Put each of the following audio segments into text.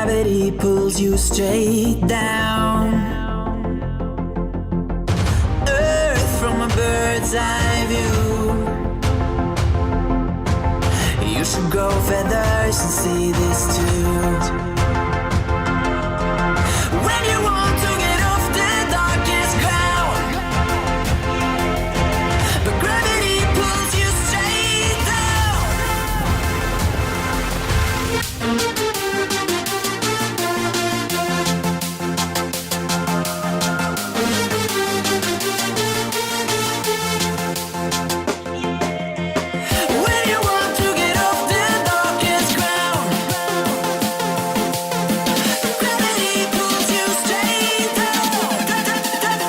gravity pulls you straight down. Earth from a bird's eye view. You should grow feathers and see this too. When you want to get off the darkest ground, but gravity pulls you straight down. When you want to get off the darkest ground, gravity pulls you straight down,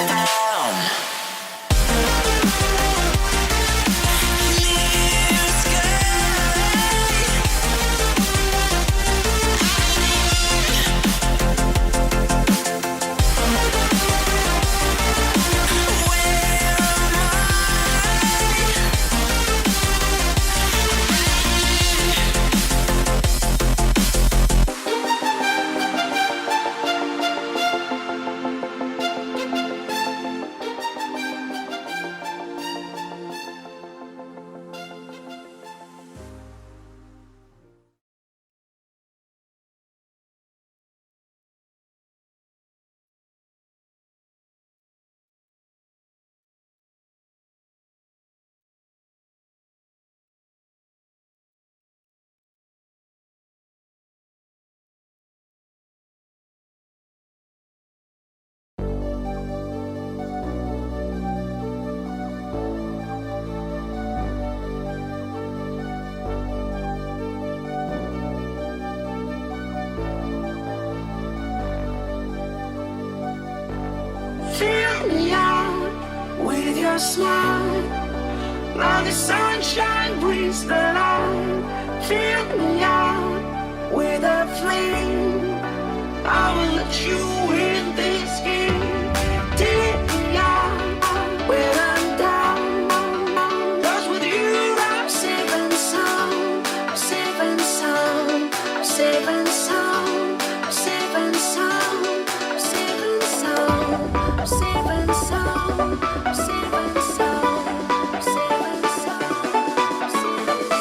down. Clear Fill me out with your smile. Now the sunshine brings the light. Fill me out with a flame. I will let you in this game. Take me out when I'm down. 'Cause with you I'm safe and sound. I'm safe and sound. I'm safe and sound. I'm safe and sound. I'm safe and sound. I'm safe and sound. I'm safe and sound. I'm safe and sound. I'm safe and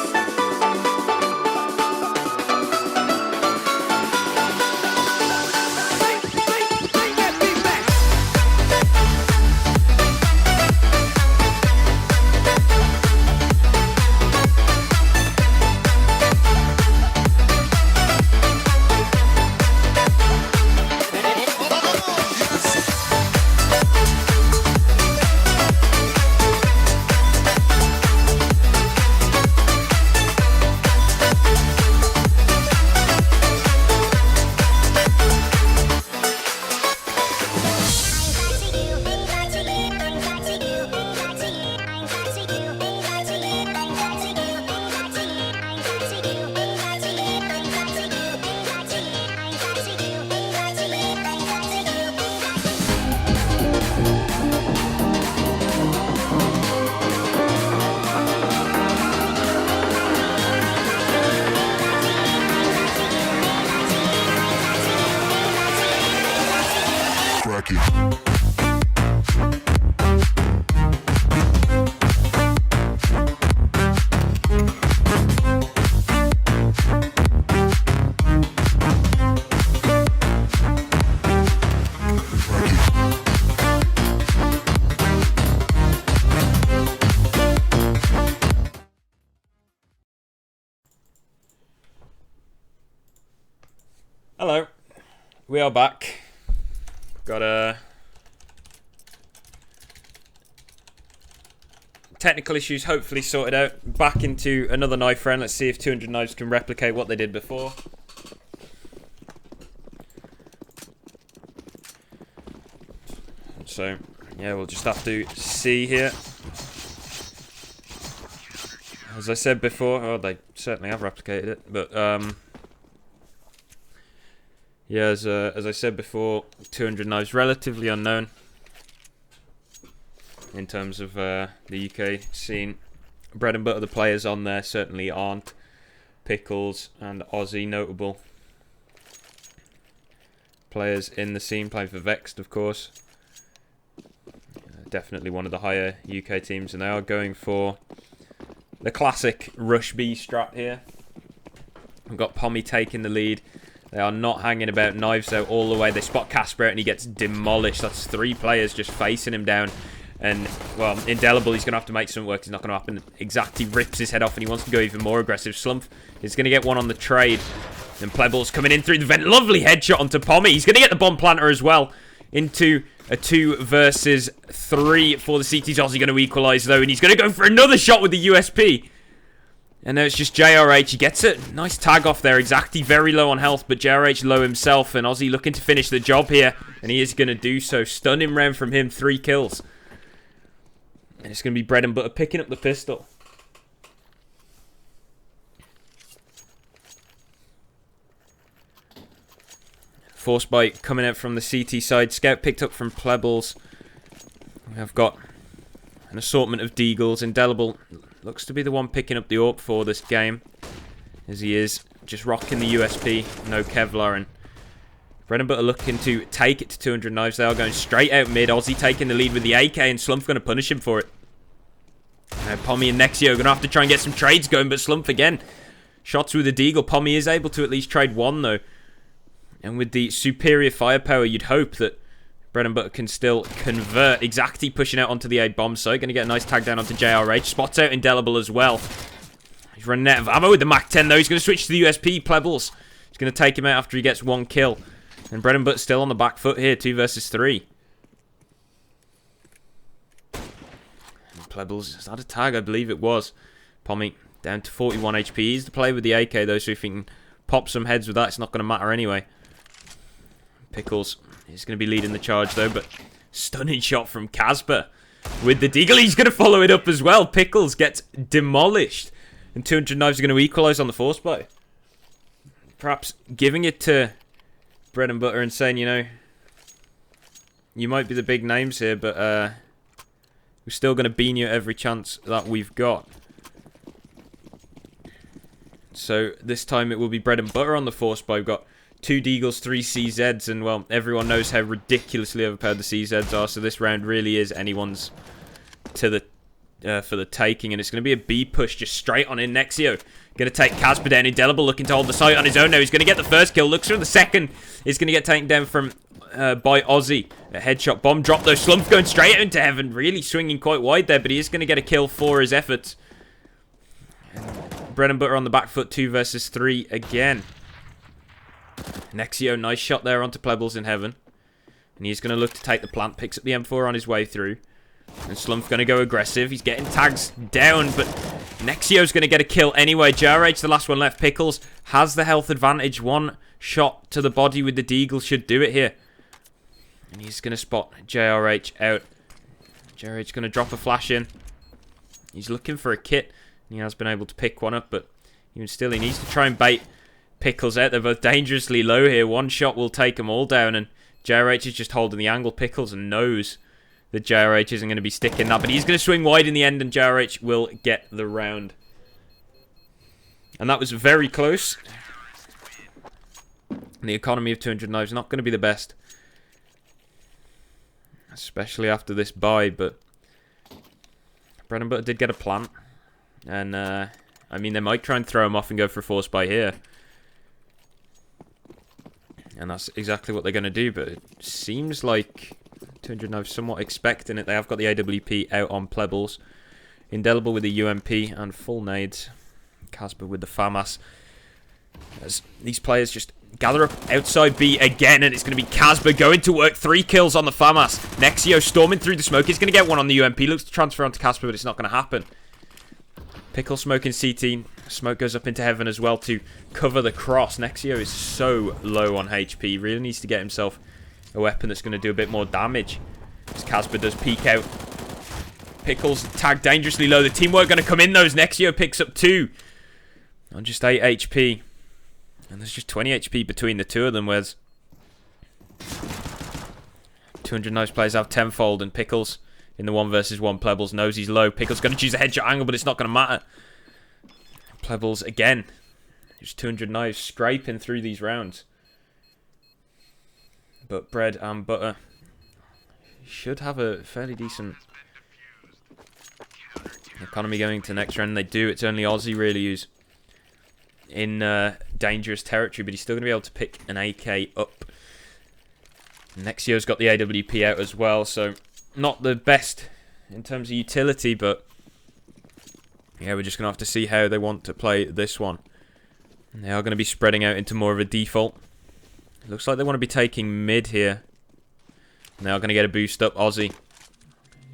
Hello, we are back. Got a technical issues hopefully sorted out. Back into another knife round. Let's see if 200 knives can replicate what they did before. So yeah, we'll just have to see here. As I said before, oh, they certainly have replicated it, but yeah, as I said before, 200 knives relatively unknown in terms of the UK scene. Bread and butter, the players on there certainly aren't. Pickles and Aussie notable. players in the scene, playing for Vexed, of course. Definitely one of the higher UK teams, and they are going for the classic Rush B strat here. We've got Pommy taking the lead. They are not hanging about. Knives out all the way. They spot Casper out and he gets demolished. That's 3 players just facing him down. And, well, Indelible, he's going to have to make something work. It's not going to happen. Exact, he rips his head off and he wants to go even more aggressive. Slump is going to get one on the trade. And Plebble's coming in through the vent. Lovely headshot onto Pommy. He's going to get the bomb planter as well. Into a 2 versus 3 for the CTs. Aussie going to equalise, though. And he's going to go for another shot with the USP. And now it's just JRH. He gets it. Nice tag off there. Exactly very low on health, but JRH low himself. And Aussie looking to finish the job here. And he is going to do so. Stunning round from him. 3 kills. And it's going to be Bread and Butter picking up the pistol. Force bite coming out from the CT side. Scout picked up from Plebbles. We have got an assortment of Deagles. Indelible looks to be the one picking up the AWP for this game, as he is just rocking the USP, no Kevlar, and Bread and Butter looking to take it to 200 knives. They are going straight out mid. Aussie taking the lead with the AK, and Slump going to punish him for it. Now Pommy and Nexio are going to have to try and get some trades going, but Slump again. Shots with the Deagle. Pommy is able to at least trade one, though. And with the superior firepower, you'd hope that Bread and Butter can still convert. Exactly pushing out onto the A bomb site. Going to get a nice tag down onto JRH. Spots out Indelible as well. He's running out of ammo with the Mac-10 though. He's going to switch to the USP. Plebbles. He's going to take him out after he gets 1 kill. And Bread and Butter still on the back foot here. 2 versus 3. And Plebbles, is that a tag? I believe it was. Pommy down to 41 HP. He's the player with the AK though, so if he can pop some heads with that, it's not going to matter anyway. Pickles is going to be leading the charge though, but stunning shot from Casper with the Deagle. He's going to follow it up as well. Pickles gets demolished, and 200 knives are going to equalise on the force buy. Perhaps giving it to Bread and Butter and saying, you know, you might be the big names here, but we're still going to bean you every chance that we've got. So this time it will be Bread and Butter on the force buy. We've got 2 Deagles, 3 CZs, and well, everyone knows how ridiculously overpowered the CZs are, so this round really is anyone's to the for the taking, and it's going to be a B push just straight on in. Nexio going to take Casper down. Indelible looking to hold the site on his own now. He's going to get the first kill. Looks for the second. He's going to get taken down from by Aussie. A headshot bomb drop though. Slump going straight out into heaven. Really swinging quite wide there, but he is going to get a kill for his efforts. And Bread and Butter on the back foot. 2 versus 3 again. Nexio, nice shot there onto Plebbles in heaven. And he's going to look to take the plant. Picks up the M4 on his way through. And Slump's going to go aggressive. He's getting tags down, but Nexio's going to get a kill anyway. JRH, the last one left. Pickles has the health advantage. 1 shot to the body with the Deagle should do it here. And he's going to spot JRH out. JRH going to drop a flash in. He's looking for a kit. He has been able to pick one up, but even still, he needs to try and bait Pickles out. They're both dangerously low here. 1 shot will take them all down, and JRH is just holding the angle. Pickles knows that JRH isn't going to be sticking that, but he's going to swing wide in the end, and JRH will get the round. And that was very close. And the economy of 200 knives not going to be the best, especially after this buy, but Bread and Butter did get a plant, and I mean, they might try and throw him off and go for a force buy here. And that's exactly what they're going to do, but it seems like 200 knives somewhat expecting it. They have got the AWP out on Plebbles. Indelible with the UMP and full nades. Casper with the FAMAS. As these players just gather up outside B again, and it's going to be Casper going to work. 3 kills on the FAMAS. Nexio storming through the smoke. He's going to get one on the UMP. Looks to transfer onto Casper, but it's not going to happen. Pickle smoking CT. Smoke goes up into heaven as well to cover the cross. Nexio is so low on HP. Really needs to get himself a weapon that's going to do a bit more damage. As Casper does peek out. Pickles tagged dangerously low. The teamwork going to come in though. Nexio picks up 2 on just 8 HP. And there's just 20 HP between the 2 of them, whereas 200 knives players have tenfold, and Pickles in the 1 versus 1. Plebbles knows he's low. Pickles going to choose a headshot angle, but it's not going to matter. Plebbles again. Just 200 knives scraping through these rounds. But bread and butter should have a fairly decent economy going to the next round. They do. It's only Aussie really who's in dangerous territory, but he's still going to be able to pick an AK up. Nexio's got the AWP out as well, so not the best in terms of utility, but yeah, we're just going to have to see how they want to play this one. They are going to be spreading out into more of a default. It looks like they want to be taking mid here. And they are going to get a boost up. Aussie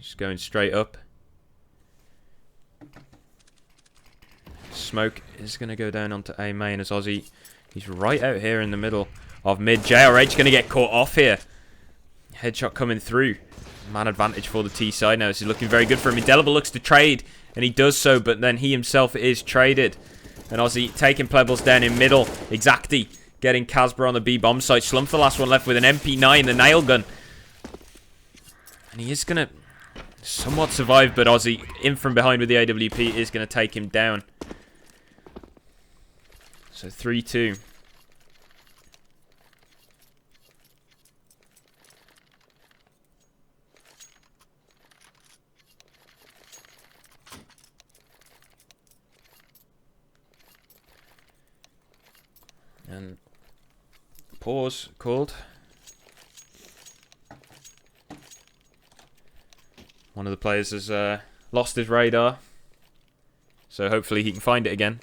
just going straight up. Smoke is going to go down onto A main as Aussie. He's right out here in the middle of mid. JRH going to get caught off here. Headshot coming through. Man advantage for the T side now. This is looking very good for him. Indelible looks to trade, and he does so, but then he himself is traded. And Aussie taking Plebbles down in middle. Exactly getting Casper on the B bomb site. Slump the last one left with an MP9, the nail gun. And he is going to somewhat survive, but Aussie in from behind with the AWP is going to take him down. So 3-2. And pause called. One of the players has lost his radar, so hopefully he can find it again.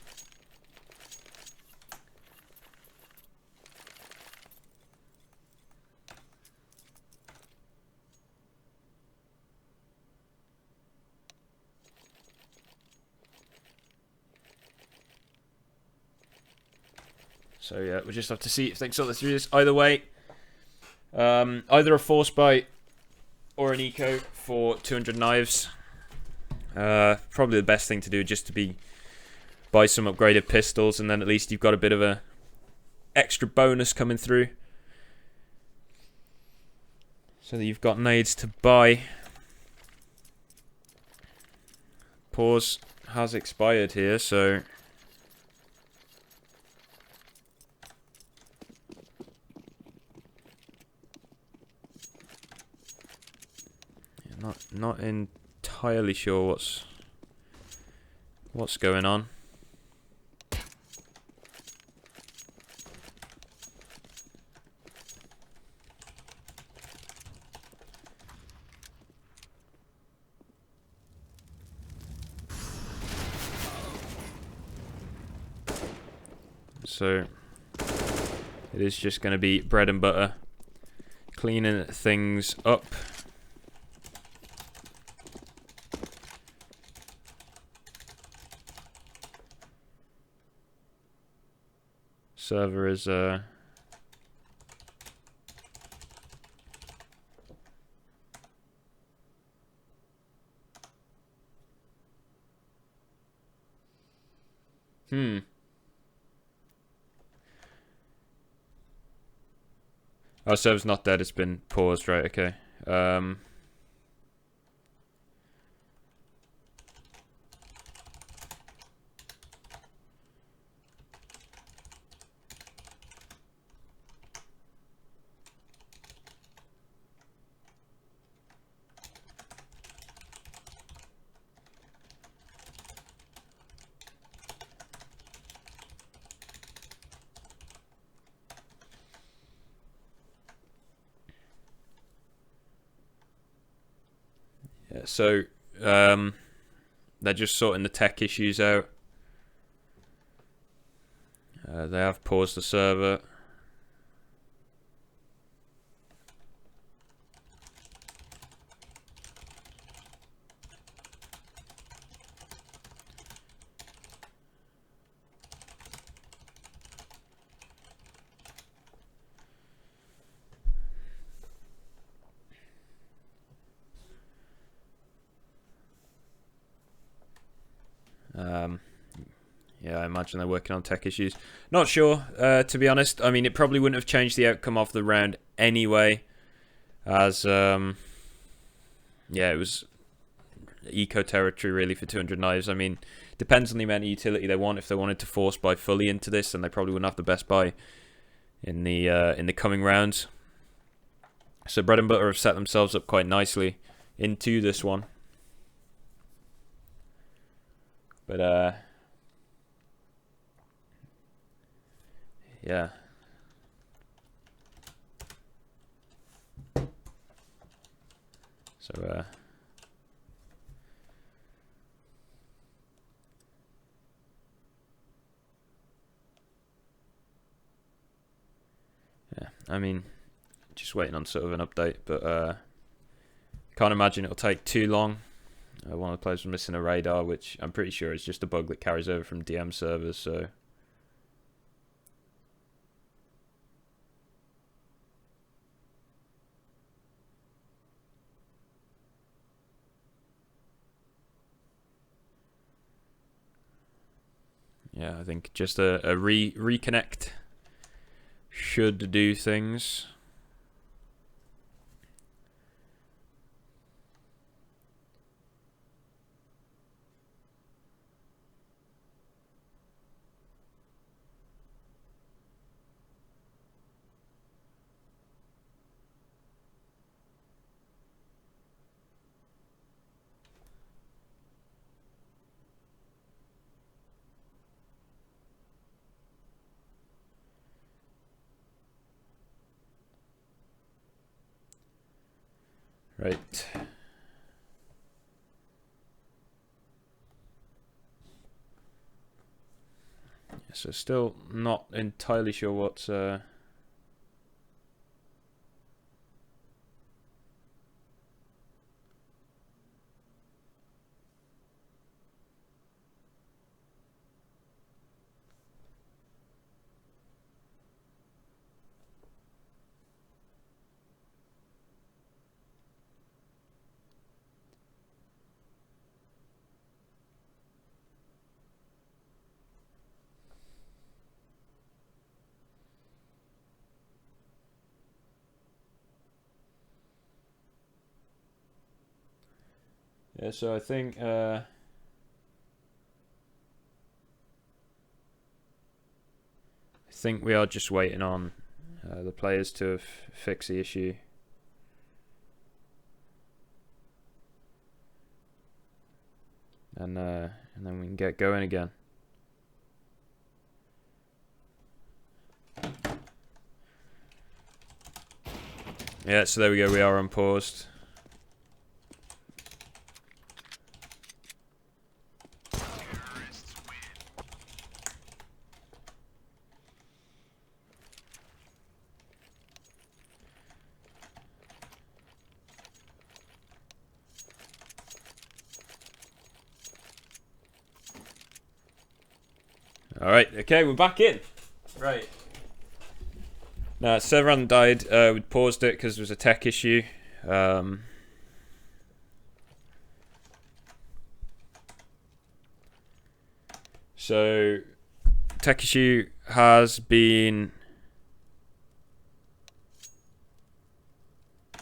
So yeah, we'll just have to see if they can sort through this. Either way, either a force bite or an eco for 200 knives. Probably the best thing to do just to be buy some upgraded pistols, and then at least you've got a bit of a extra bonus coming through. So that you've got nades to buy. Pause has expired here, so not entirely sure what's going on. So it is just going to be bread and butter, cleaning things up. Server is Oh, server's not dead, it's been paused, right, okay. Yeah, so they're just sorting the tech issues out. They have paused the server. Yeah, I imagine they're working on tech issues. Not sure, to be honest. I mean, it probably wouldn't have changed the outcome of the round anyway, as yeah, it was eco territory really for 200 knives. I mean, depends on the amount of utility they want. If they wanted to force buy fully into this, then they probably wouldn't have the best buy in the coming rounds. So Bread and Butter have set themselves up quite nicely into this one. But yeah. So yeah, I mean, just waiting on sort of an update, but can't imagine it'll take too long. One of the players was missing a radar, which I'm pretty sure is just a bug that carries over from DM servers, so yeah, I think just a reconnect should do things. Right. So still not entirely sure what's yeah, so I think we are just waiting on the players to fix the issue. And then we can get going again. Yeah, so there we go, we are unpaused. Alright, okay, we're back in. Right. Now, server hadn't died. We paused it because there was a tech issue. So, tech issue has been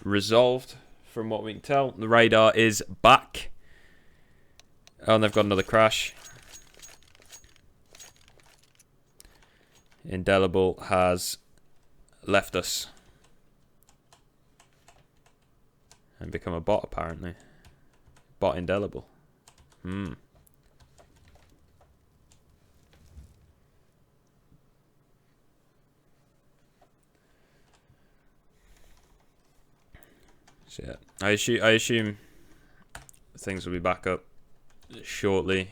resolved from what we can tell. The radar is back. Oh, and they've got another crash. Indelible has left us and become a bot, apparently. Bot Indelible. So yeah, I assume things will be back up shortly.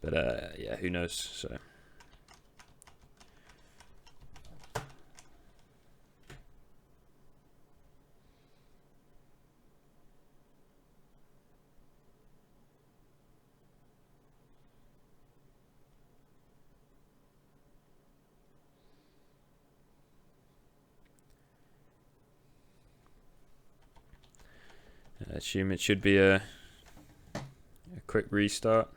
But yeah, who knows? So I assume it should be a quick restart.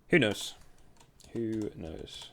Who knows? Who knows?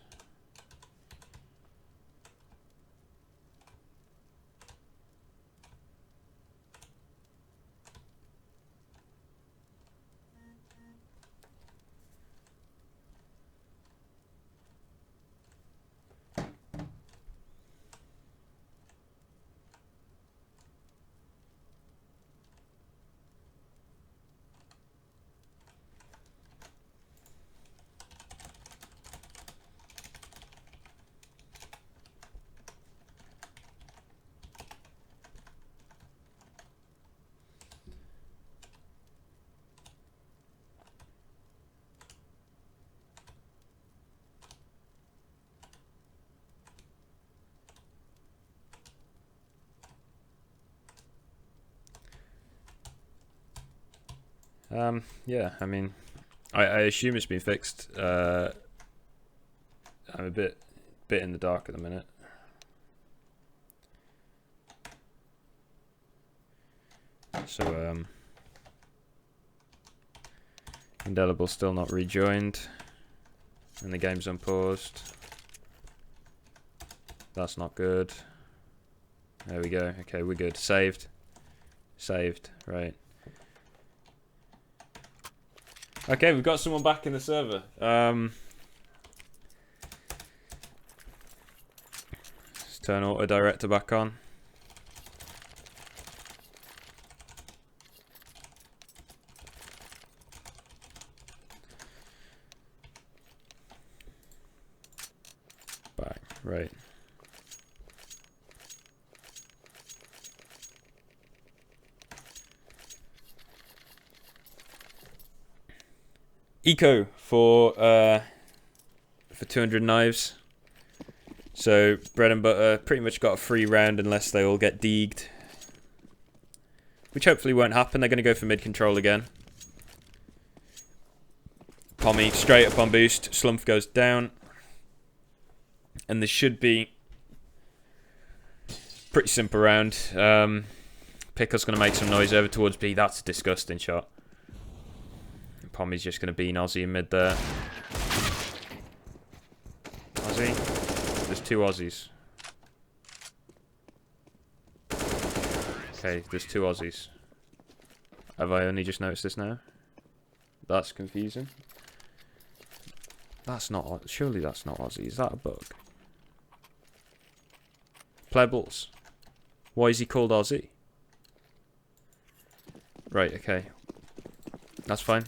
Yeah, I mean, I assume it's been fixed. I'm a bit in the dark at the minute. So, Indelible still not rejoined, and the game's unpaused. That's not good. There we go. Okay, we're good. Saved. Saved. Right. Okay, we've got someone back in the server. Let's turn auto director back on. Back. Right. Eco for 200 knives. So bread and butter pretty much got a free round unless they all get deegged, which hopefully won't happen. They're going to go for mid control again. Pommy straight up on boost. Slumph goes down, and this should be pretty simple round. Pickle's going to make some noise over towards B. That's a disgusting shot. Pommy's just going to bean Aussie in mid there. Aussie? There's two Aussies. Okay, there's two Aussies. Have I only just noticed this now? That's confusing. That's not... Surely that's not Aussie. Is that a bug? Plebbles. Why is he called Aussie? Right, okay. That's fine.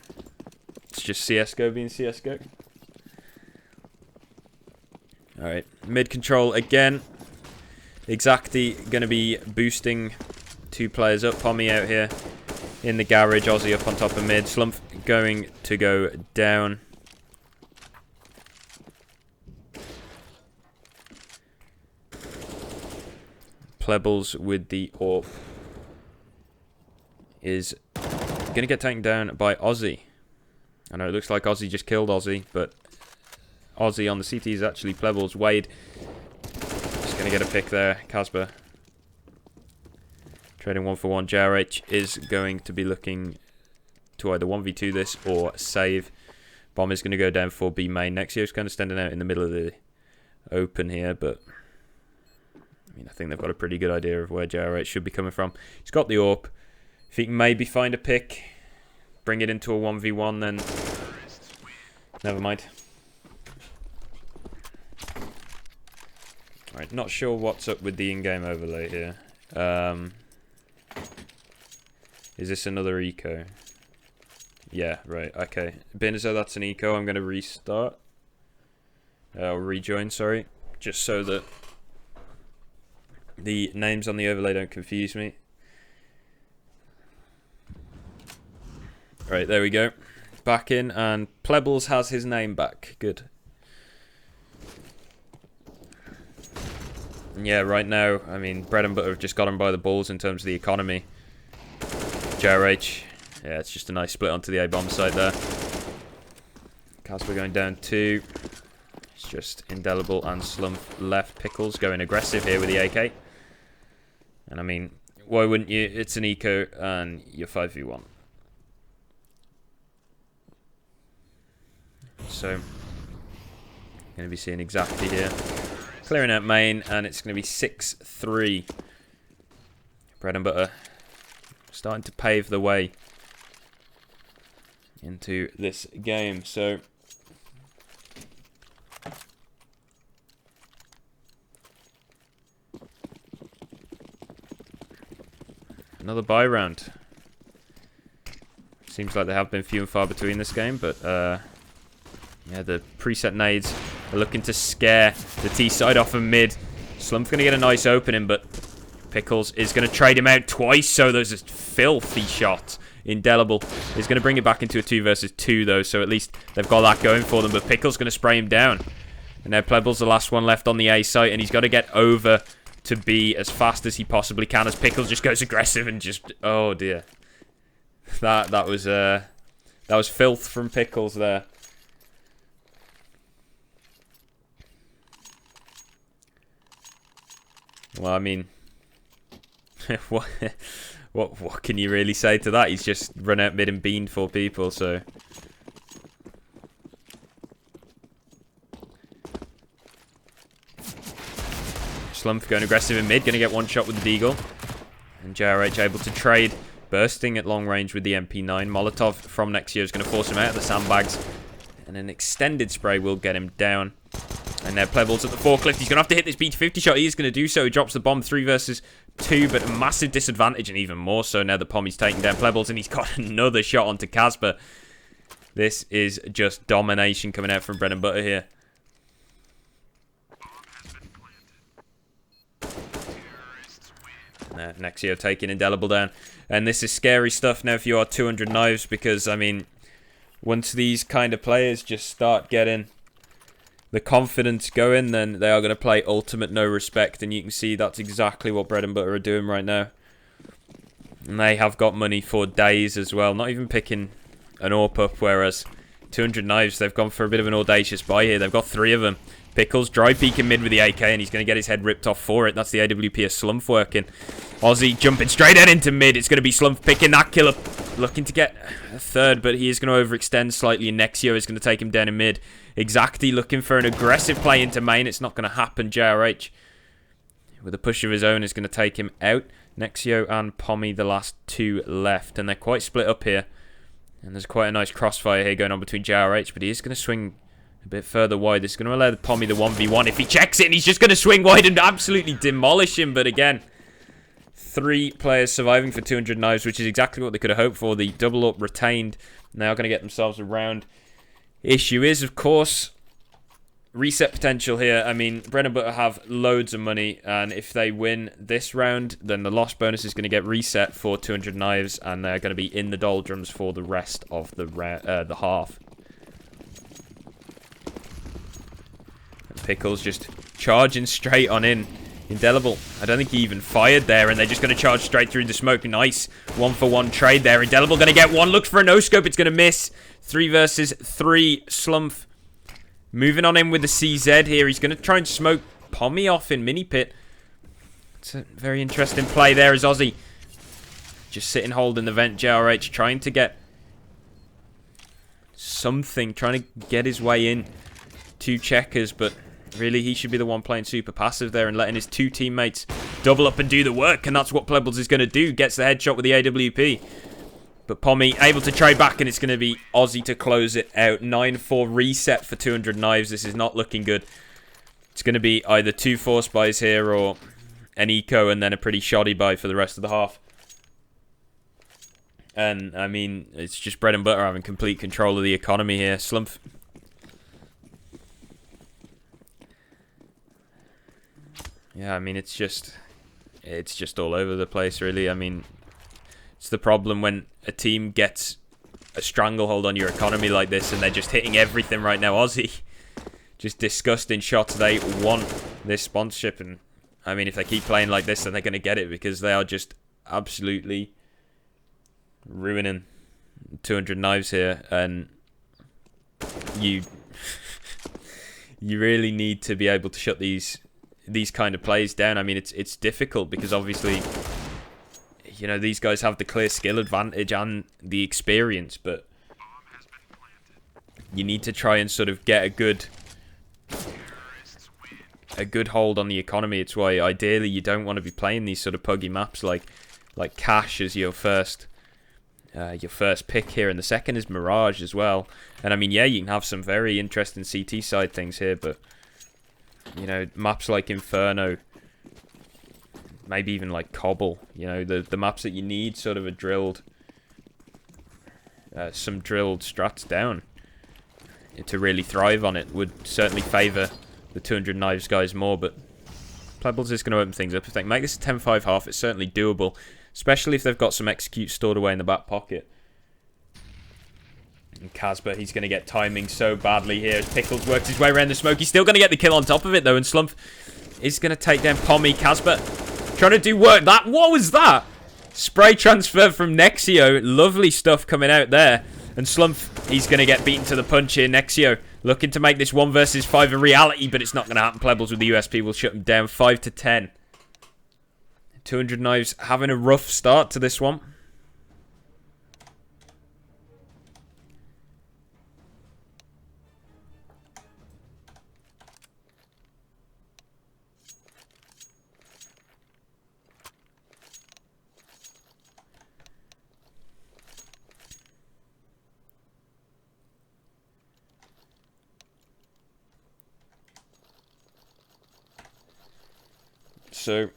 It's just CSGO being CSGO. Alright, mid control again. Exactly going to be boosting two players up. Pommy out here in the garage. Aussie up on top of mid. Slump going to go down. Plebbles with the AWP is going to get taken down by Aussie. I know it looks like Aussie just killed Aussie, but Aussie on the CT is actually Plebbles. Wade just going to get a pick there. Casper trading 1-for-1. JRH is going to be looking to either 1v2 this or save. Bomb is going to go down for B main. Nexio's kind of standing out in the middle of the open here, but I mean, I think they've got a pretty good idea of where JRH should be coming from. He's got the AWP. If he can maybe find a pick, bring it into a 1v1, then never mind. Alright, not sure what's up with the in-game overlay here. Is this another eco? Yeah, right, okay. Being as though that's an eco, I'm going to restart. Or rejoin, sorry. Just so that the names on the overlay don't confuse me. Right, there we go. Back in, and Plebbles has his name back. Good. Yeah, right now, I mean, bread and butter have just got him by the balls in terms of the economy. JRH. Yeah, it's just a nice split onto the A-bomb side there. Casper going down 2. It's just Indelible and Slump left. Pickles going aggressive here with the AK. And I mean, why wouldn't you? It's an eco and you're 5v1. So, going to be seeing exactly here. Clearing out main, and it's going to be 6-3. Bread and butter starting to pave the way into this game. So, another buy round. Seems like they have been few and far between this game, but yeah, the preset nades are looking to scare the T side off of mid. Slump's going to get a nice opening, but Pickles is going to trade him out twice, so there's a filthy shot. Indelible is going to bring it back into a 2 versus 2, though, so at least they've got that going for them, but Pickles going to spray him down. And now Plebble's the last one left on the A site, and he's got to get over to B as fast as he possibly can, as Pickles just goes aggressive and just... Oh, dear. That was filth from Pickles there. Well, I mean... What can you really say to that? He's just run out mid and beamed 4 people, so... Slump going aggressive in mid, going to get one shot with the Deagle. And JRH able to trade, bursting at long range with the MP9. Molotov from Nexio is going to force him out of the sandbags. And an extended spray will get him down. And now Plebble's at the forklift. He's going to have to hit this BT-50 shot. He is going to do so. He drops the bomb 3 versus 2, but a massive disadvantage, and even more so now that Pommy's taking down Plebble's, and he's got another shot onto Casper. This is just domination coming out from Bread and Butter here. Nexio taking Indelible down. And this is scary stuff now if you are 200 Knives, because, I mean, once these kind of players just start getting the confidence going, then they are going to play ultimate no respect, and you can see that's exactly what Bread and Butter are doing right now. And they have got money for days as well, not even picking an AWP up, whereas 200 Knives, they've gone for a bit of an audacious buy here. They've got 3 of them. Pickles dry peeking mid with the AK, and he's going to get his head ripped off for it. That's the AWP of Slump working. Aussie jumping straight out into mid. It's going to be Slump picking that kill up, looking to get a 3rd, but he is going to overextend slightly, and Nexio is going to take him down in mid. Exactly looking for an aggressive play into main. It's not going to happen. JRH, with a push of his own, is going to take him out. Nexio and Pommy, the last 2 left, and they're quite split up here. And there's quite a nice crossfire here going on between JRH, but he is going to swing a bit further wide. This is going to allow Pommy the 1v1 if he checks it, and he's just going to swing wide and absolutely demolish him. But again, 3 players surviving for 200 Knives, which is exactly what they could have hoped for. The double up retained. Now going to get themselves a round. Issue is, of course, reset potential here. I mean, Bread and Butter have loads of money, and if they win this round, then the loss bonus is going to get reset for 200 Knives, and they're going to be in the doldrums for the rest of the half. And Pickles just charging straight on in. Indelible, I don't think he even fired there, and they're just going to charge straight through the smoke. Nice 1-for-1 trade there. Indelible going to get one. Looks for a no-scope. It's going to miss. 3 versus 3. Slump moving on in with the CZ here. He's going to try and smoke Pommy off in mini pit. It's a very interesting play there as Aussie just sitting holding the vent. JRH trying to get something, trying to get his way in to checkers, but really he should be the one playing super passive there and letting his 2 teammates double up and do the work, and that's what Plebbles is going to do. Gets the headshot with the AWP. But Pommy able to trade back, and it's going to be Aussie to close it out. 9-4 reset for 200 Knives. This is not looking good. It's going to be either 2 force buys here or an eco and then a pretty shoddy buy for the rest of the half. And, I mean, it's just Bread and Butter having complete control of the economy here. Slump. Yeah, I mean, it's just all over the place, really. I mean, it's the problem when a team gets a stranglehold on your economy like this and they're just hitting everything right now. Aussie, just disgusting shots. They want this sponsorship, and I mean, if they keep playing like this, then they're going to get it, because they are just absolutely ruining 200 Knives here. And you really need to be able to shut these kind of plays down. I mean, it's difficult because obviously, you know, these guys have the clear skill advantage and the experience, but you need to try and sort of get a good hold on the economy. It's why ideally you don't want to be playing these sort of puggy maps like Cash as your first pick here, and the second is Mirage as well. And I mean, yeah, you can have some very interesting CT side things here, but you know, maps like Inferno, maybe even like Cobble, you know, the maps that you need sort of a drilled, some drilled strats down to really thrive on it would certainly favour the 200 Knives guys more. But Pebbles is going to open things up. If they can make this a 10-5 half, it's certainly doable, especially if they've got some execute stored away in the back pocket. And Casper, he's going to get timing so badly here as Pickles works his way around the smoke. He's still going to get the kill on top of it, though, and Slump is going to take down Pommy. Casper trying to do work. What was that? Spray transfer from Nexio. Lovely stuff coming out there. And Slump, he's going to get beaten to the punch here. Nexio looking to make this 1 versus 5 a reality, but it's not going to happen. Plebbles with the USP will shut him down 5-10. 200 Knives having a rough start to this one. So,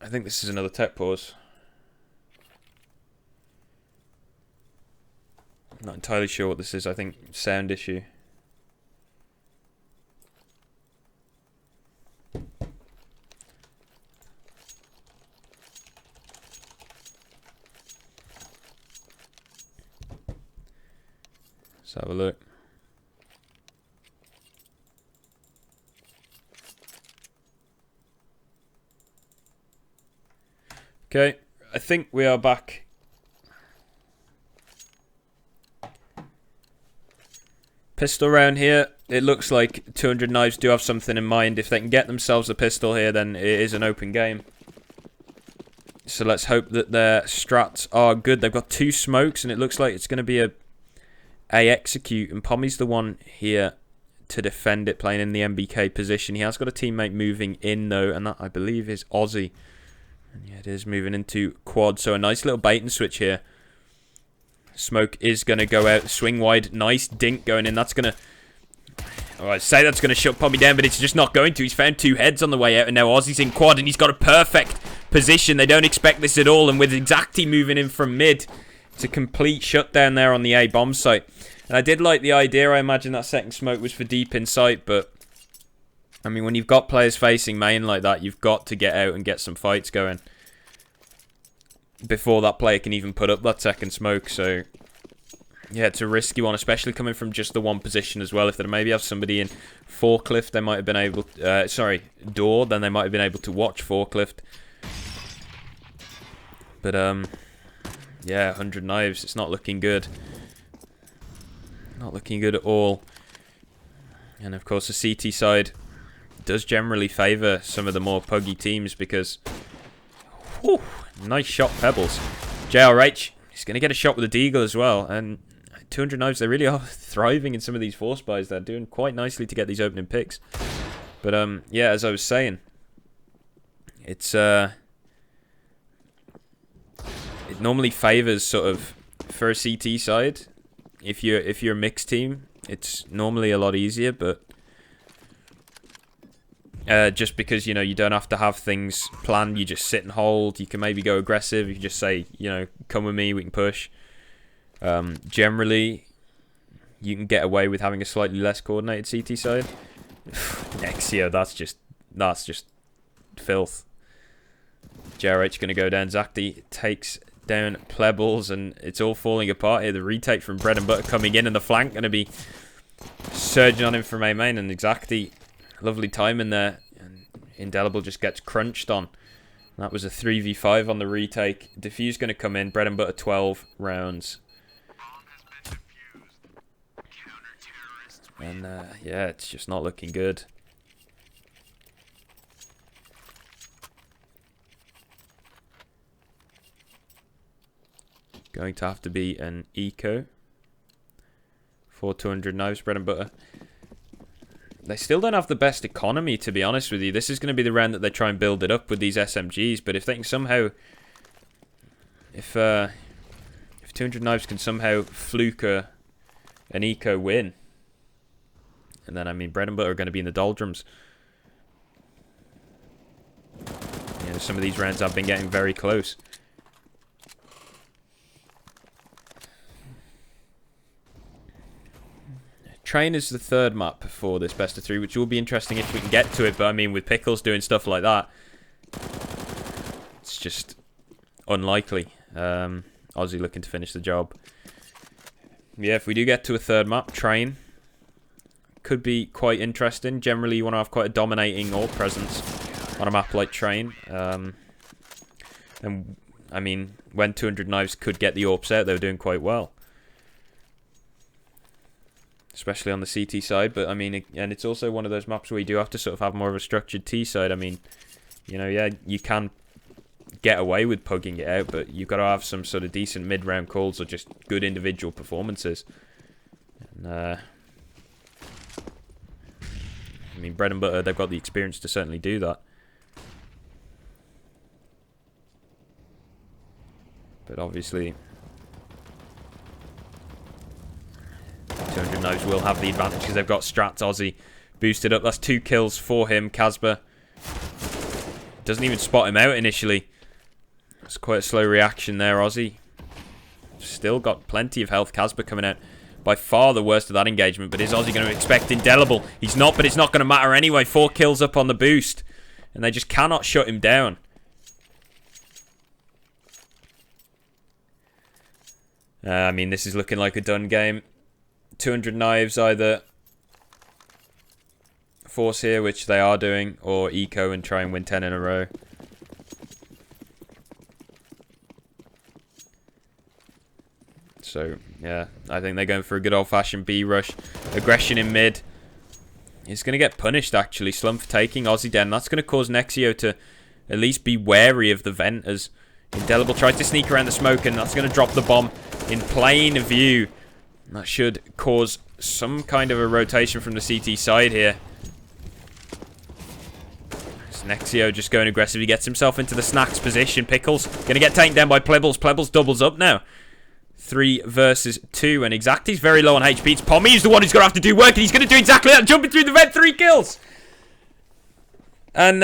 I think this is another tech pause. I'm not entirely sure what this is. I think sound issue. Let's have a look. Okay, I think we are back. Pistol round here. It looks like 200 Knives do have something in mind. If they can get themselves a pistol here, then it is an open game. So let's hope that their strats are good. They've got 2 smokes, and it looks like it's going to be a execute. And Pommy's the one here to defend it, playing in the MBK position. He has got a teammate moving in, though, and that, I believe, is Aussie. And yeah, it is moving into quad. So a nice little bait and switch here. Smoke is going to go out. Swing wide. Nice dink going in. That's going to... Oh, I'd say that's going to shut Pommy down, but it's just not going to. He's found 2 heads on the way out, and now Aussie's in quad, and he's got a perfect position. They don't expect this at all, and with Exacti moving in from mid, it's a complete shutdown there on the A bomb site. And I did like the idea. I imagine that second smoke was for deep in sight, but... I mean, when you've got players facing main like that, you've got to get out and get some fights going before that player can even put up that second smoke. So, yeah, it's a risky one, especially coming from just the one position as well. If they maybe have somebody in forklift, they might have been able... door, then they might have been able to watch forklift. But, yeah, 100 Knives, it's not looking good. Not looking good at all. And, of course, the CT side does generally favour some of the more puggy teams because... Whew, nice shot, Pebbles. JRH, he's going to get a shot with the Deagle as well. And 200 Knives, they really are thriving in some of these force buys. They're doing quite nicely to get these opening picks. But, yeah, as I was saying, it's... it normally favours sort of, for a CT side, if you're a mixed team, it's normally a lot easier, but... just because, you know, you don't have to have things planned. You just sit and hold. You can maybe go aggressive. You can just say, you know, come with me, we can push. Generally, you can get away with having a slightly less coordinated CT side. Nexio, that's just filth. JRH going to go down. Zacti takes down Plebbles, and it's all falling apart here. The retake from Bread and Butter coming in, and the flank going to be surging on him from A main, and Exacti... Lovely time in there, and Indelible just gets crunched on. That was a 3v5 on the retake. Diffuse going to come in. Bread and Butter 12 rounds. And yeah, it's just not looking good. Going to have to be an eco for 200 knives, bread and butter. They still don't have the best economy, to be honest with you. This is going to be the round that they try and build it up with these SMGs. But if they can somehow, if 200 knives can somehow fluke an eco win, and then I mean bread and butter are going to be in the doldrums. You know, some of these rounds have been getting very close. Train is the third map for this best of 3, which will be interesting if we can get to it. But I mean, with Pickles doing stuff like that, it's just unlikely. Aussie looking to finish the job. Yeah, if we do get to a third map, Train could be quite interesting. Generally, you want to have quite a dominating AWP presence on a map like Train. And I mean, when 200 knives could get the AWPs out, they were doing quite well. Especially on the CT side, but I mean, and it's also one of those maps where you do have to sort of have more of a structured T side. I mean, you know, yeah, you can get away with pugging it out, but you've got to have some sort of decent mid-round calls or just good individual performances. And, I mean, bread and butter, they've got the experience to certainly do that. But obviously, 200 knives will have the advantage because they've got strats. Aussie boosted up. That's 2 kills for him. Casper doesn't even spot him out initially. It's quite a slow reaction there, Aussie. Still got plenty of health. Casper coming out by far the worst of that engagement. But is Aussie going to expect indelible? He's not, but it's not going to matter anyway. 4 kills up on the boost. And they just cannot shut him down. I mean, this is looking like a done game. 200 knives either force here, which they are doing, or eco and try and win 10 in a row. So, yeah, I think they're going for a good old-fashioned B rush. Aggression in mid. He's going to get punished, actually. Slump for taking Aussie Den. That's going to cause Nexio to at least be wary of the vent as Indelible tries to sneak around the smoke, and that's going to drop the bomb in plain view. That should cause some kind of a rotation from the CT side here. Nexio just going aggressive. He gets himself into the snacks position. Pickles going to get taken down by Plebbles. Plebbles doubles up now. 3 versus 2. And Exacti's very low on HP. It's Pommy who's the one who's going to have to do work. And he's going to do exactly that. Jumping through the vent. 3 kills. And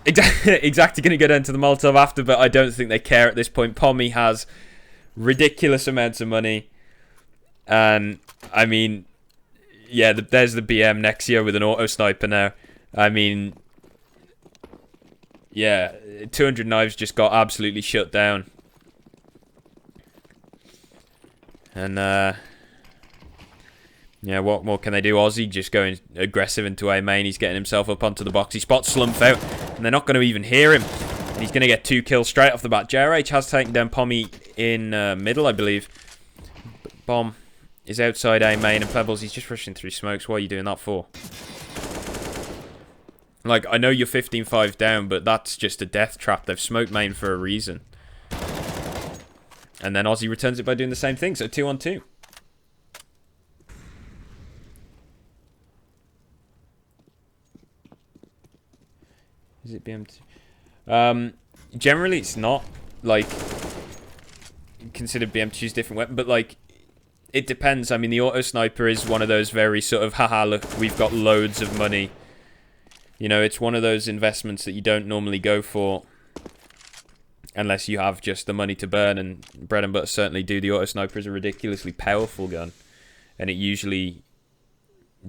Exacti going to go down to the Molotov after. But I don't think they care at this point. Pommy has ridiculous amounts of money. And, I mean, yeah, there's the BM. Nexio with an auto sniper now. I mean, yeah, 200 knives just got absolutely shut down. And, yeah, what more can they do? Aussie just going aggressive into A main. He's getting himself up onto the box. He spots Slump out, and they're not going to even hear him. And he's going to get 2 kills straight off the bat. JRH has taken down Pommy in middle, I believe. Bomb is outside A main, and Pebbles, he's just rushing through smokes. What are you doing that for? Like, I know you're 15-5 down, but that's just a death trap. They've smoked main for a reason. And then Aussie returns it by doing the same thing. So 2 on 2. Is it BM2? Generally, it's not, like, considered BM2's different weapon. But, like, it depends. I mean, the auto sniper is one of those very sort of, haha, look, we've got loads of money. You know, it's one of those investments that you don't normally go for unless you have just the money to burn, and bread and butter certainly do. The auto sniper is a ridiculously powerful gun, and it usually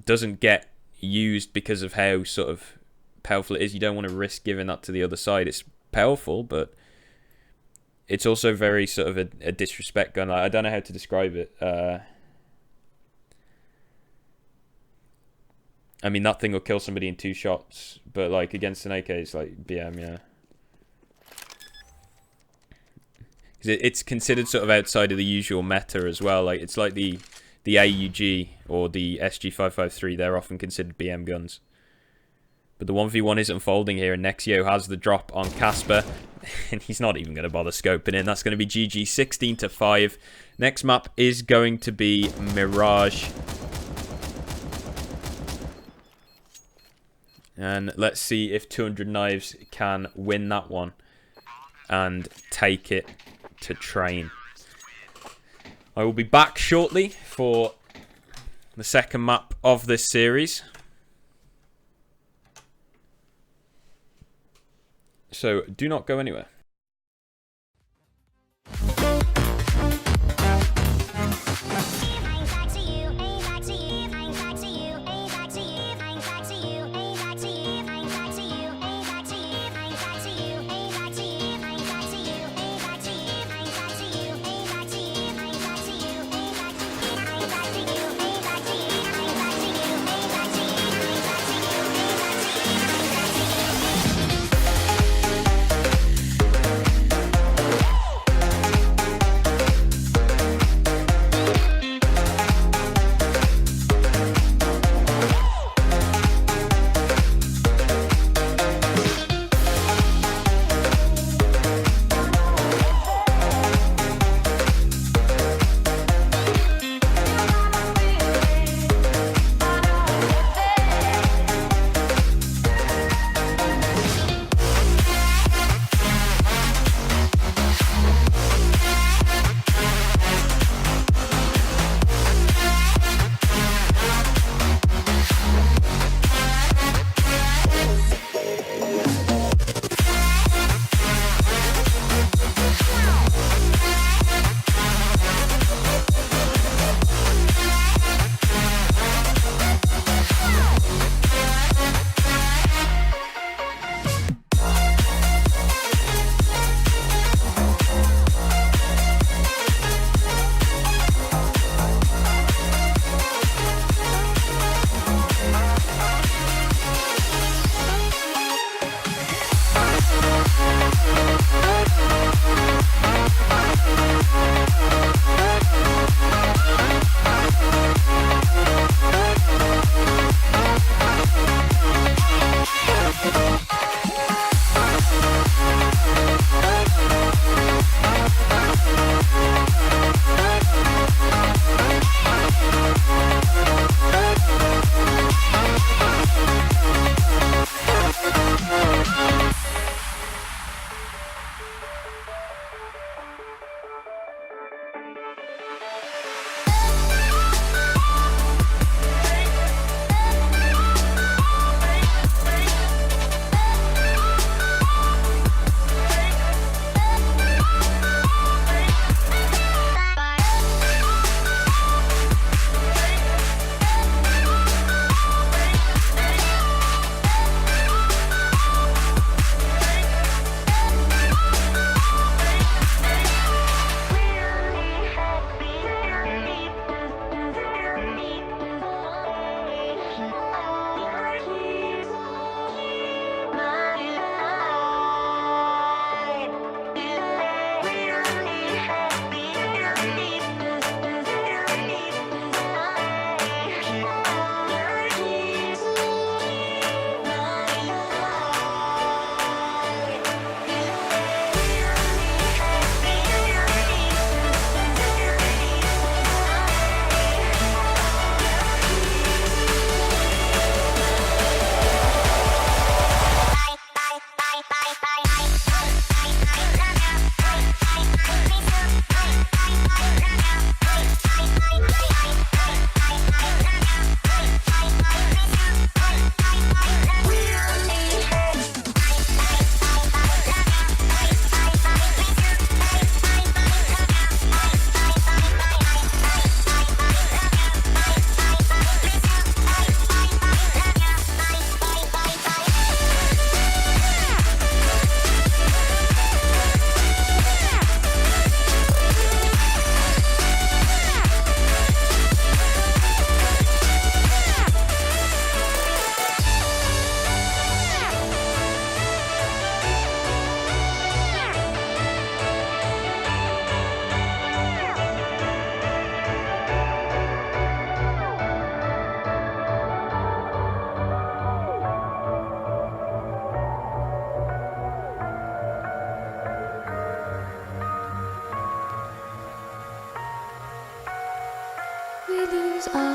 doesn't get used because of how sort of powerful it is. You don't want to risk giving that to the other side. It's powerful, but it's also very sort of a disrespect gun. I don't know how to describe it. I mean, that thing will kill somebody in 2 shots, but like against an AK, it's like BM, yeah. It's considered sort of outside of the usual meta as well. Like it's like the AUG or the SG553. They're often considered BM guns. But the 1v1 is unfolding here, and Nexio has the drop on Casper. And he's not even going to bother scoping in. That's going to be GG 16-5. Next map is going to be Mirage. And let's see if 200 Knives can win that one and take it to train. I will be back shortly for the second map of this series. So do not go anywhere.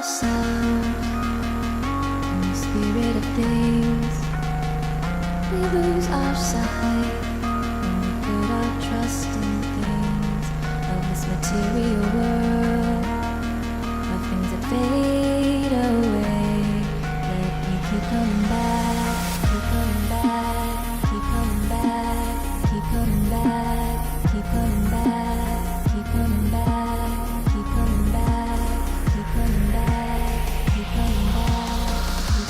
sound in the spirit of things. We lose our sight when we put our trust in things of this material world, of things that fade away. Yet we keep coming back, keep coming back, keep coming back, keep coming back, keep coming back, keep coming back, keep coming back, keep coming back, keep coming back, keep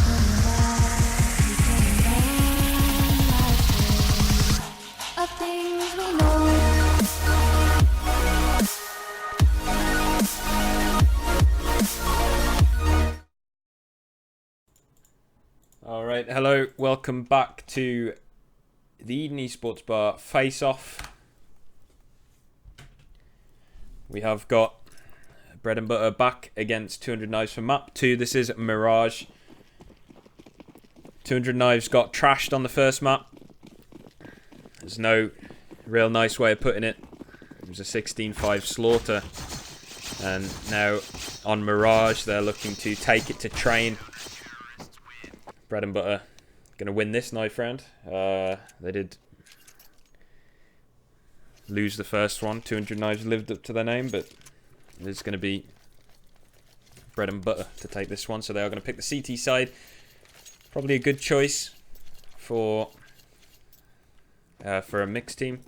coming back, keep coming back. Of things we know. Alright, hello, welcome back to the Eden Esports Bar Faceoff. We have got Bread and Butter back against 200 Knives for map 2. This is Mirage. 200 Knives got trashed on the first map. There's no real nice way of putting it. It was a 16-5 slaughter. And now on Mirage, they're looking to take it to train. Bread and Butter gonna win this knife round. They did lose the first one. 200 Knives lived up to their name, but it's gonna be Bread and Butter to take this one. So they are gonna pick the CT side. Probably a good choice for a mixed team.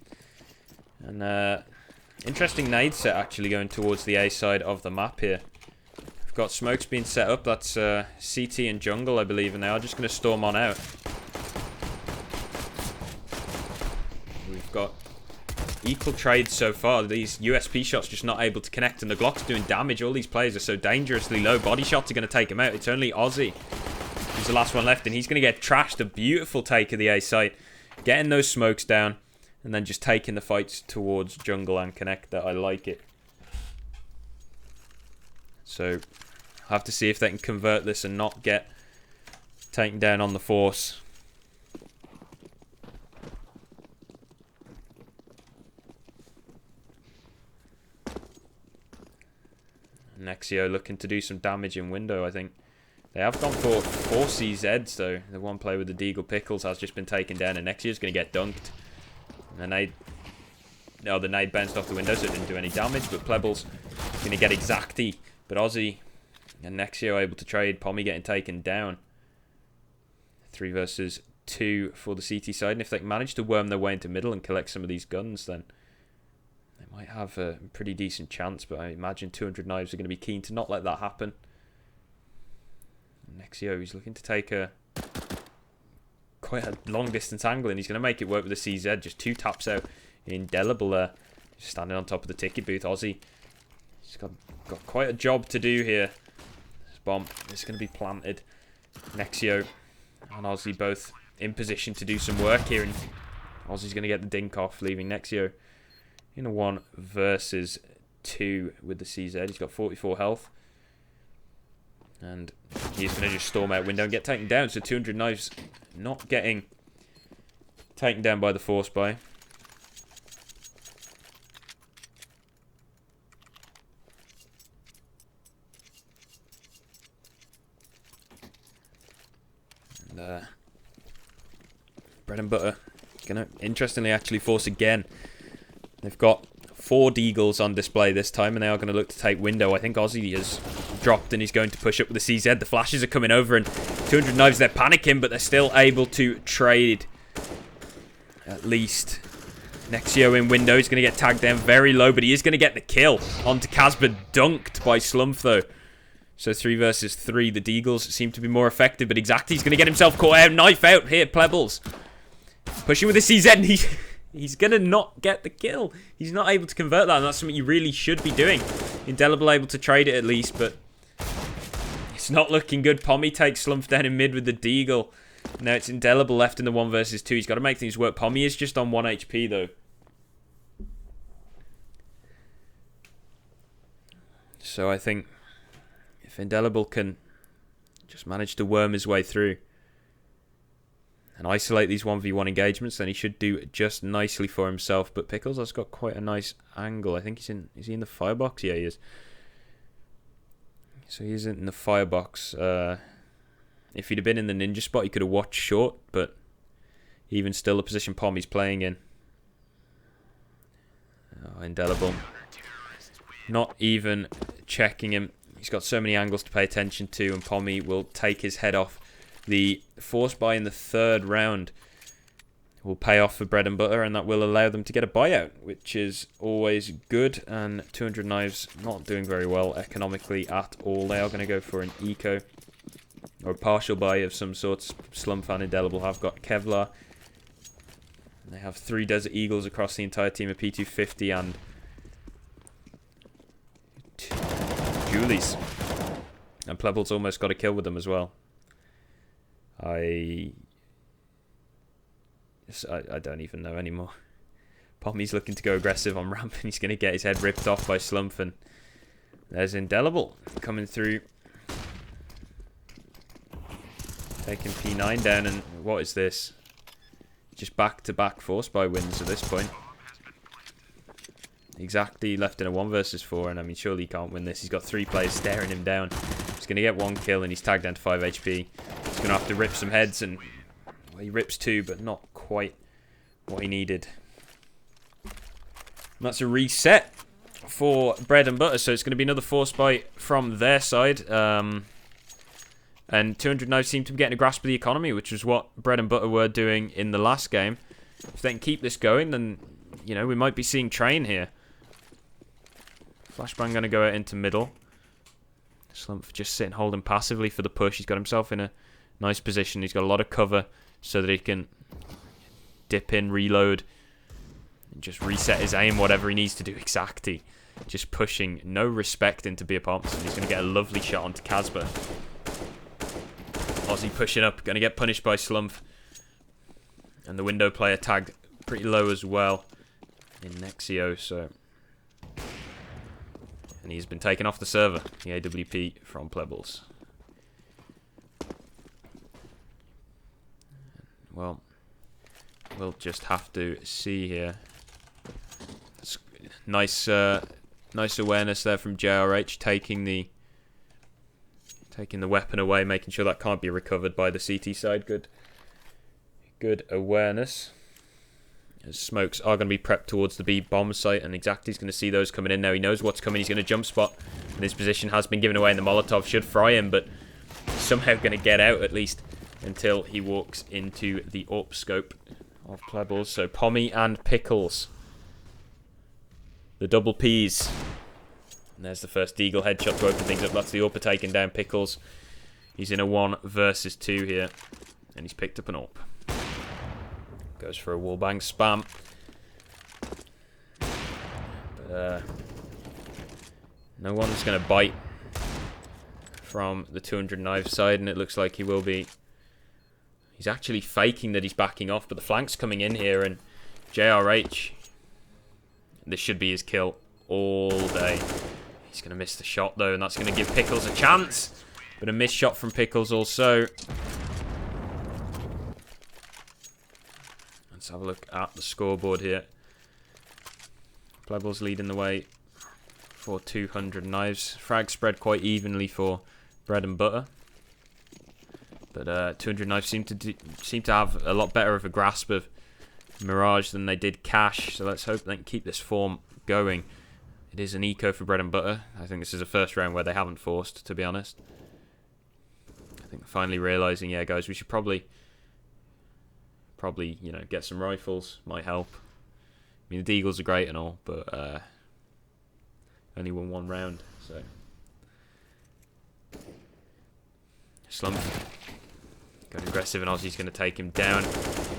And interesting nade set actually going towards the A side of the map here. We've got smokes being set up. That's CT and jungle, I believe, and they are just going to storm on out. We've got equal trades so far. These USP shots just not able to connect, and the Glock's doing damage. All these players are so dangerously low. Body shots are going to take him out. It's only Aussie who's the last one left, and he's going to get trashed. A beautiful take of the A site. Getting those smokes down, and then just taking the fights towards jungle and connector. I like it. So, I'll have to see if they can convert this and not get taken down on the force. Nexio looking to do some damage in window, I think. They have gone for 4 CZs, though. The one player with the Deagle Pickles has just been taken down, and Nexio's going to get dunked. And the nade bounced off the window, so it didn't do any damage, but Plebble's going to get exacty. But Aussie and Nexio able to trade. Pommy getting taken down. 3 versus 2 for the CT side. And if they can manage to worm their way into middle and collect some of these guns, then they might have a pretty decent chance. But I imagine 200 Knives are going to be keen to not let that happen. Nexio, he's looking to take quite a long distance angle, and he's going to make it work with the CZ. Just 2 taps out. Indelible there. Just standing on top of the ticket booth. Aussie, he's got quite a job to do here. This bomb is going to be planted. Nexio and Aussie both in position to do some work here, and Aussie's going to get the dink off, leaving Nexio in a 1 versus 2 with the CZ. He's got 44 health, and he's going to just storm out window and get taken down. So 200 Knives not getting taken down by the force buy. And Bread and Butter gonna interestingly actually force again. They've got 4 Deagles on display this time, and they are going to look to take window. I think Aussie has dropped and he's going to push up with the CZ. The flashes are coming over, and 200 Knives, they're panicking, but they're still able to trade. At least Nexio in window. He's going to get tagged down very low, but he is going to get the kill onto Casper. Dunked by Slumph, though. So 3 versus 3. The Deagles seem to be more effective, but Exacty's going to get himself caught out. Knife out here, Plebbles. Pushing with the CZ, and he's going to not get the kill. He's not able to convert that, and that's something you really should be doing. Indelible able to trade it at least, but it's not looking good. Pommy takes Slumph down in mid with the Deagle. Now it's Indelible left in the 1 versus 2. He's got to make things work. Pommy is just on 1 HP, though. So I think if Indelible can just manage to worm his way through and isolate these 1v1 engagements, then he should do just nicely for himself. But Pickles has got quite a nice angle. I think is he in the firebox? Yeah, he is. So he's in the firebox. If he'd have been in the ninja spot, he could have watched short, but even still, the position Pommy's playing in. Oh, Indelible. Not even checking him. He's got so many angles to pay attention to, and Pommy will take his head off. The force buy in the third round will pay off for Bread and Butter, and that will allow them to get a buyout, which is always good. And 200 Knives not doing very well economically at all. They are going to go for an eco or a partial buy of some sorts. Slump and Indelible have got Kevlar. They have 3 Desert Eagles across the entire team, a P250 and Julies. And Plebbles almost got a kill with them as well. I don't even know anymore. Pommy's looking to go aggressive on ramp, and he's going to get his head ripped off by Slump. And there's Indelible coming through, taking P9 down. And what is this? Just back-to-back force buy wins at this point. Exactly, left in a 1 versus 4, and I mean, surely he can't win this. He's got 3 players staring him down. He's going to get 1 kill, and he's tagged down to 5 HP. He's going to have to rip some heads, and well, he rips 2, but not quite what he needed. And that's a reset for Bread and Butter, so it's going to be another force buy from their side. And 200 Knives seem to be getting a grasp of the economy, which was what Bread and Butter were doing in the last game. If they can keep this going, then, you know, we might be seeing Train here. Flashbang going to go out into middle. Slump just sitting holding passively for the push. He's got himself in a nice position. He's got a lot of cover so that he can dip in, reload, and just reset his aim, whatever he needs to do exactly. Just pushing, no respect into Beer Pops. And he's going to get a lovely shot onto Casper. Aussie pushing up, going to get punished by Slump. And the window player tagged pretty low as well in Nexio, so... And he's been taken off the server, the AWP from Plebbles. Well, we'll just have to see here. Nice awareness there from JRH, taking the weapon away, making sure that can't be recovered by the CT side. Good awareness. As smokes are going to be prepped towards the B bomb site, and Exactly's going to see those coming in now. He knows what's coming. He's going to jump spot, and his position has been given away, and the Molotov should fry him, but somehow going to get out at least until he walks into the AWP scope of Plebbles. So Pommy and Pickles, the double P's. And there's the first Deagle headshot to open things up. That's the AWP taking down Pickles. He's in a 1 versus 2 here, and he's picked up an AWP. Goes for a wallbang spam. But no one's going to bite from the 200 Knives side, and it looks like he will be. He's actually faking that he's backing off, but the flank's coming in here, and JRH, this should be his kill all day. He's going to miss the shot, though, and that's going to give Pickles a chance. But a missed shot from Pickles also. Let's have a look at the scoreboard here. Plebbles leading the way for 200 Knives. Frag spread quite evenly for Bread and Butter. But 200 Knives seem to have a lot better of a grasp of Mirage than they did Cash. So let's hope they can keep this form going. It is an eco for Bread and Butter. I think this is a first round where they haven't forced, to be honest. I think finally realising, yeah, guys, we should probably, you know, get some rifles. Might help. I mean, the Deagles are great and all, but only won 1 round, so. Slump. Going aggressive, and Aussie's going to take him down.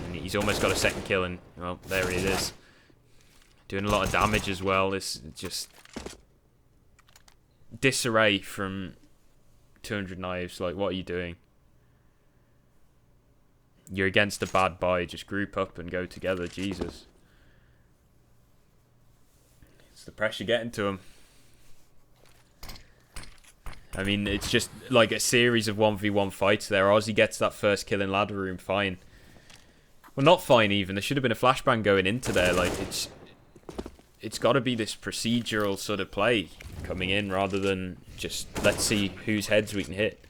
And he's almost got a second kill, and, well, there he is. Doing a lot of damage as well. This just disarray from 200 Knives. Like, what are you doing? You're against a bad buy. Just group up and go together. Jesus. It's the pressure getting to him. I mean, it's just like a series of 1v1 fights there. Aussie gets that first kill in ladder room. Fine. Well, not fine even. There should have been a flashbang going into there. Like, it's... it's got to be this procedural sort of play coming in rather than just let's see whose heads we can hit.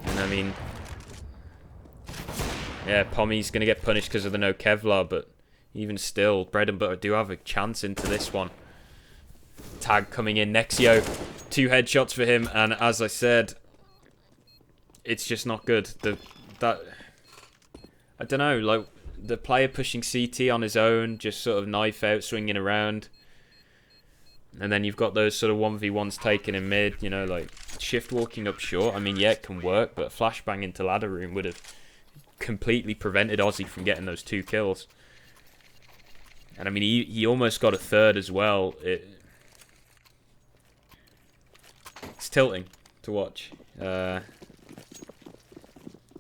And I mean, yeah, Pommy's going to get punished because of the no Kevlar, but even still, Bread and Butter do have a chance into this one. Tag coming in, Nexio, 2 headshots for him, and as I said, it's just not good. I don't know, like, the player pushing CT on his own, just sort of knife out, swinging around. And then you've got those sort of 1v1s taken in mid, you know, like, shift walking up short. I mean, yeah, it can work, but a flashbang into ladder room would have completely prevented Aussie from getting those 2 kills. And I mean, he almost got a 3rd as well. It's tilting to watch. I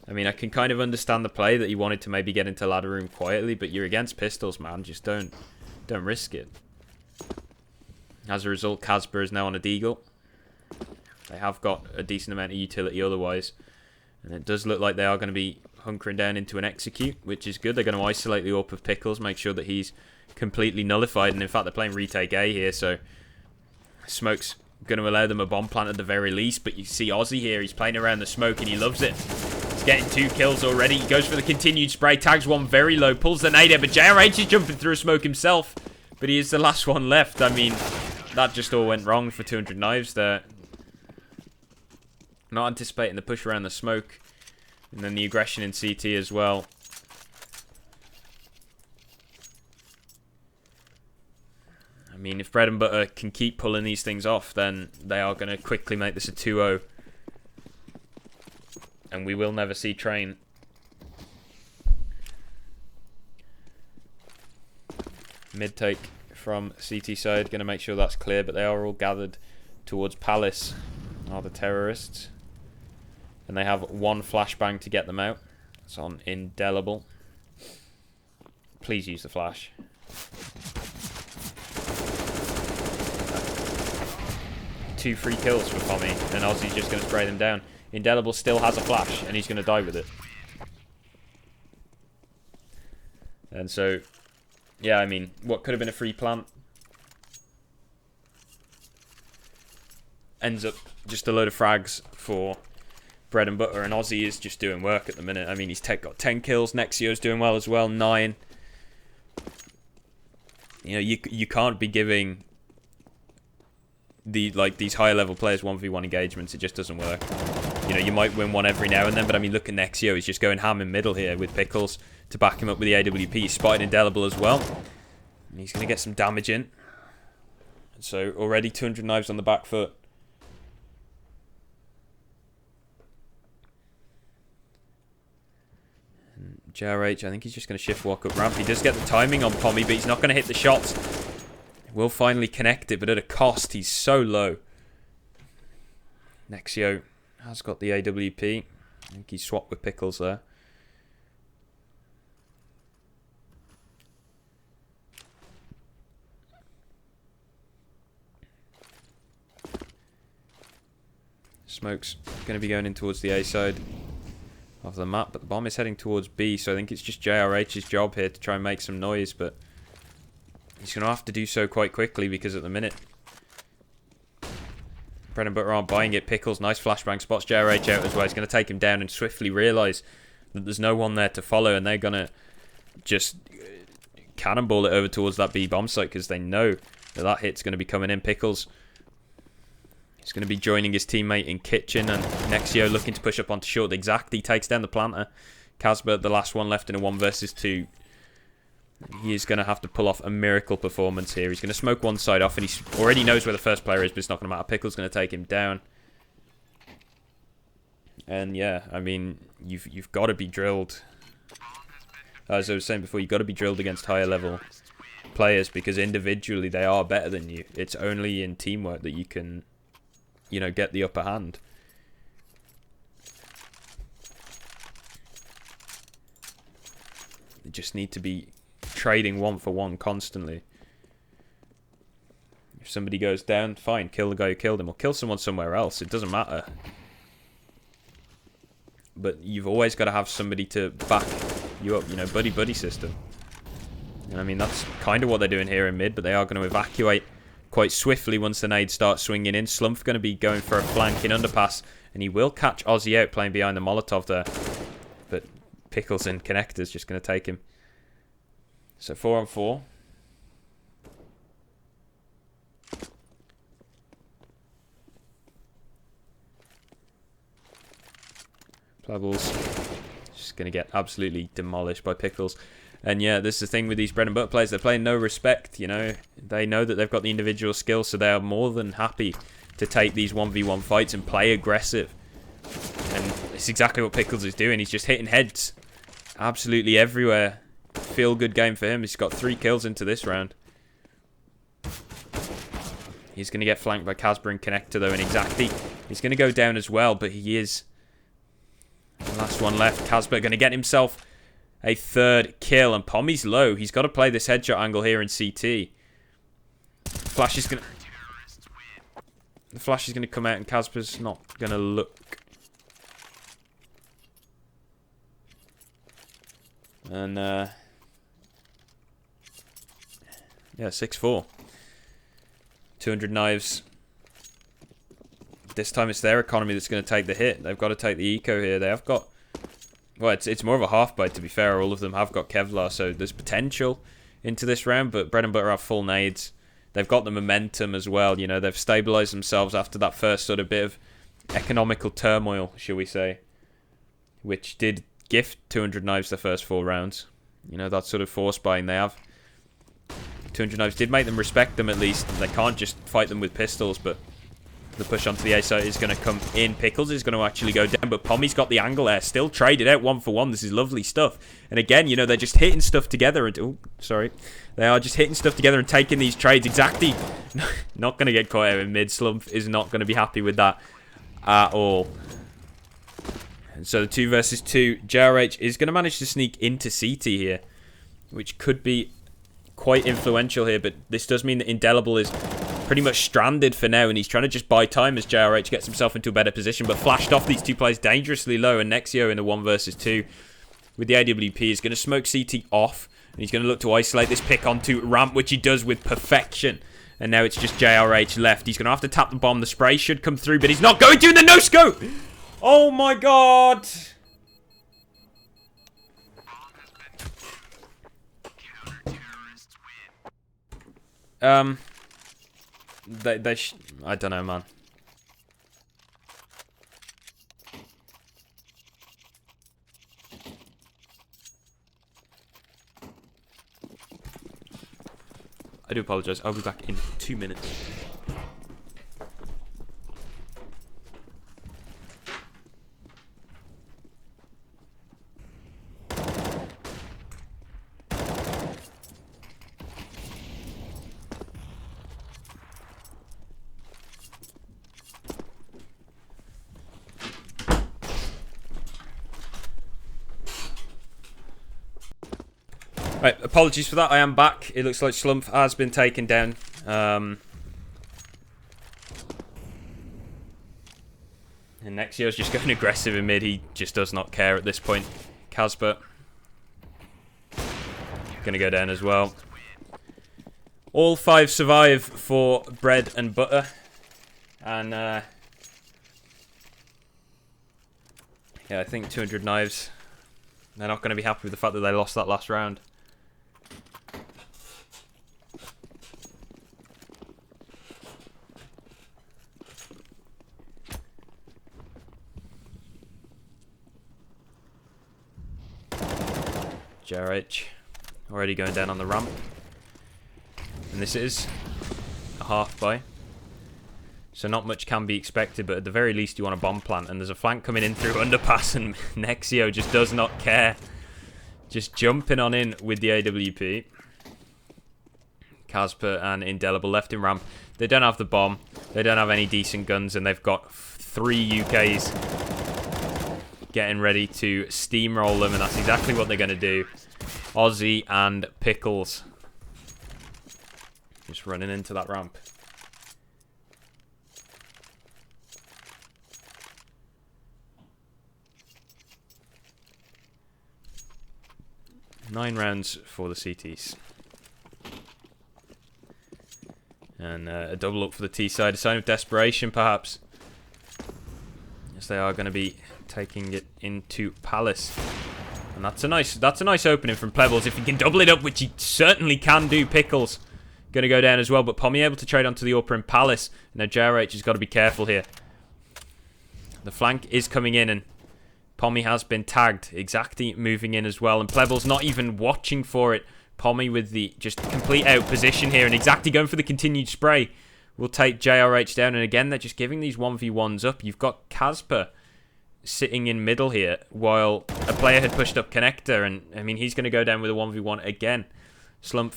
mean, I can kind of understand the play that he wanted to maybe get into ladder room quietly, but you're against pistols, man. Just don't risk it. As a result, Casper is now on a deagle. They have got a decent amount of utility otherwise. And it does look like they are going to be hunkering down into an execute, which is good. They're going to isolate the AWP of Pickles, make sure that he's completely nullified. And in fact, they're playing retake A here, so Smoke's going to allow them a bomb plant at the very least. But you see Aussie here, he's playing around the smoke and he loves it. He's getting 2 kills already. He goes for the continued spray, tags one very low, pulls the nade out, but JRH is jumping through smoke himself. But he is the last one left. I mean, that just all went wrong for 200 Knives there. Not anticipating the push around the smoke. And then the aggression in CT as well. I mean, if Bread and Butter can keep pulling these things off, then they are going to quickly make this a 2-0. And we will never see Train. Mid-take from CT side. Going to make sure that's clear, but they are all gathered towards Palace, are the terrorists. And they have 1 flashbang to get them out. It's on Indelible. Please use the flash. Two free kills for Pommy, and Aussie's just going to spray them down. Indelible still has a flash, and he's going to die with it. And so, yeah, I mean, what could have been a free plant ends up just a load of frags for Bread and Butter, and Aussie is just doing work at the minute. I mean, he's got 10 kills. Nexio's doing well as well, 9. You know, you can't be giving these higher level players 1v1 engagements. It just doesn't work. You know, you might win one every now and then, but I mean, look at Nexio. He's just going ham in middle here with Pickles to back him up with the AWP. He's spotted Indelible as well, and he's going to get some damage in. So already 200 Knives on the back foot. JRH, I think he's just going to shift walk up ramp. He does get the timing on Pommy, but he's not going to hit the shots. Will finally connect it, but at a cost. He's so low. Nexio has got the AWP. I think he swapped with Pickles there. Smoke's going to be going in towards the A side of the map, but the bomb is heading towards B, so I think it's just JRH's job here to try and make some noise, but he's going to have to do so quite quickly because at the minute Bread and Butter aren't buying it. Pickles, nice flashbang, spots JRH out as well. He's going to take him down and swiftly realise that there's no one there to follow, and they're going to just cannonball it over towards that B bomb site because they know that hit's going to be coming in. Pickles, he's going to be joining his teammate in kitchen, and Nexio looking to push up onto short. Exactly, takes down the planter. Casper, the last one left in a 1 versus 2. He is going to have to pull off a miracle performance here. He's going to smoke one side off, and he already knows where the first player is, but it's not going to matter. Pickle's going to take him down. And yeah, I mean, you've got to be drilled. As I was saying before, you've got to be drilled against higher level players because individually they are better than you. It's only in teamwork that you can, you know, get the upper hand. They just need to be trading 1 for 1 constantly. If somebody goes down, fine, kill the guy who killed him, or kill someone somewhere else. It doesn't matter. But you've always got to have somebody to back you up, you know, buddy-buddy system. And I mean, that's kind of what they're doing here in mid, but they are going to evacuate quite swiftly once the nades start swinging in. Slumph going to be going for a flank in underpass, and he will catch Ozzy out playing behind the Molotov there. But Pickles and Connector's just going to take him. So 4-on-4. Plebbles just going to get absolutely demolished by Pickles. And yeah, this is the thing with these bread and butter players. They're playing no respect, you know. They know that they've got the individual skills, so they are more than happy to take these 1v1 fights and play aggressive. And it's exactly what Pickles is doing. He's just hitting heads absolutely everywhere. Feel good game for him. He's got 3 kills into this round. He's going to get flanked by Casper and Connector, though, and exactly. He's going to go down as well, but he is... The last one left. Casper going to get himself a 3rd kill, and Pommy's low. He's got to play this headshot angle here in CT. Flash is going to... The flash is going to come out, and Casper's not going to look. And, yeah, 6-4. 200 knives. This time it's their economy that's going to take the hit. They've got to take the eco here. They have got... Well, it's more of a half bite, to be fair. All of them have got Kevlar, so there's potential into this round, but Bread and Butter have full nades. They've got the momentum as well. You know, they've stabilised themselves after that first sort of bit of economical turmoil, shall we say, which did gift 200 knives the first 4 rounds. You know, that sort of force buying they have. 200 knives did make them respect them at least. They can't just fight them with pistols, but the push onto the A side is going to come in. Pickles is going to actually go down, but Pommy's got the angle there. Still traded out 1-for-1. This is lovely stuff. And again, you know, they're just hitting stuff together. And oh, sorry. They are just hitting stuff together and taking these trades. Exactly. Not going to get caught out in mid. Slump is not going to be happy with that at all. And so the 2 versus 2. JRH is going to manage to sneak into CT here, which could be quite influential here. But this does mean that Indelible is pretty much stranded for now, and he's trying to just buy time as JRH gets himself into a better position, but flashed off these 2 players dangerously low, and Nexio in the 1 versus 2 with the AWP is going to smoke CT off, and he's going to look to isolate this pick onto ramp, which he does with perfection. And now it's just JRH left. He's going to have to tap the bomb. The spray should come through, but he's not going to in the no-scope! Oh my god! I don't know, man. I do apologize. I'll be back in 2 minutes. Right, apologies for that. I am back. It looks like Slump has been taken down. And Nexio's just going aggressive in mid. He just does not care at this point. Casper going to go down as well. All 5 survive for Bread and Butter. And yeah, I think 200 knives. They're not going to be happy with the fact that they lost that last round. JRH already going down on the ramp. And this is a half buy. So not much can be expected, but at the very least you want a bomb plant. And there's a flank coming in through underpass, and Nexio just does not care. Just jumping on in with the AWP. Casper and Indelible left in ramp. They don't have the bomb. They don't have any decent guns, and they've got 3 UKs getting ready to steamroll them, and that's exactly what they're going to do. Ozzy and Pickles just running into that ramp. Nine rounds for the CTs. And a double up for the T side, a sign of desperation perhaps. Yes, they are going to be taking it into Palace. And that's a nice opening from Plebbles. If he can double it up, which he certainly can do, Pickles going to go down as well. But Pommy able to trade onto the upper in Palace. Now JRH has got to be careful here. The flank is coming in and Pommy has been tagged. Exacti moving in as well. And Plebbles not even watching for it. Pommy with the just complete out position here. And Exacti going for the continued spray will take JRH down. And again, they're just giving these 1v1s up. You've got Casper sitting in middle here while a player had pushed up Connector. And, I mean, he's going to go down with a 1v1 again. Slump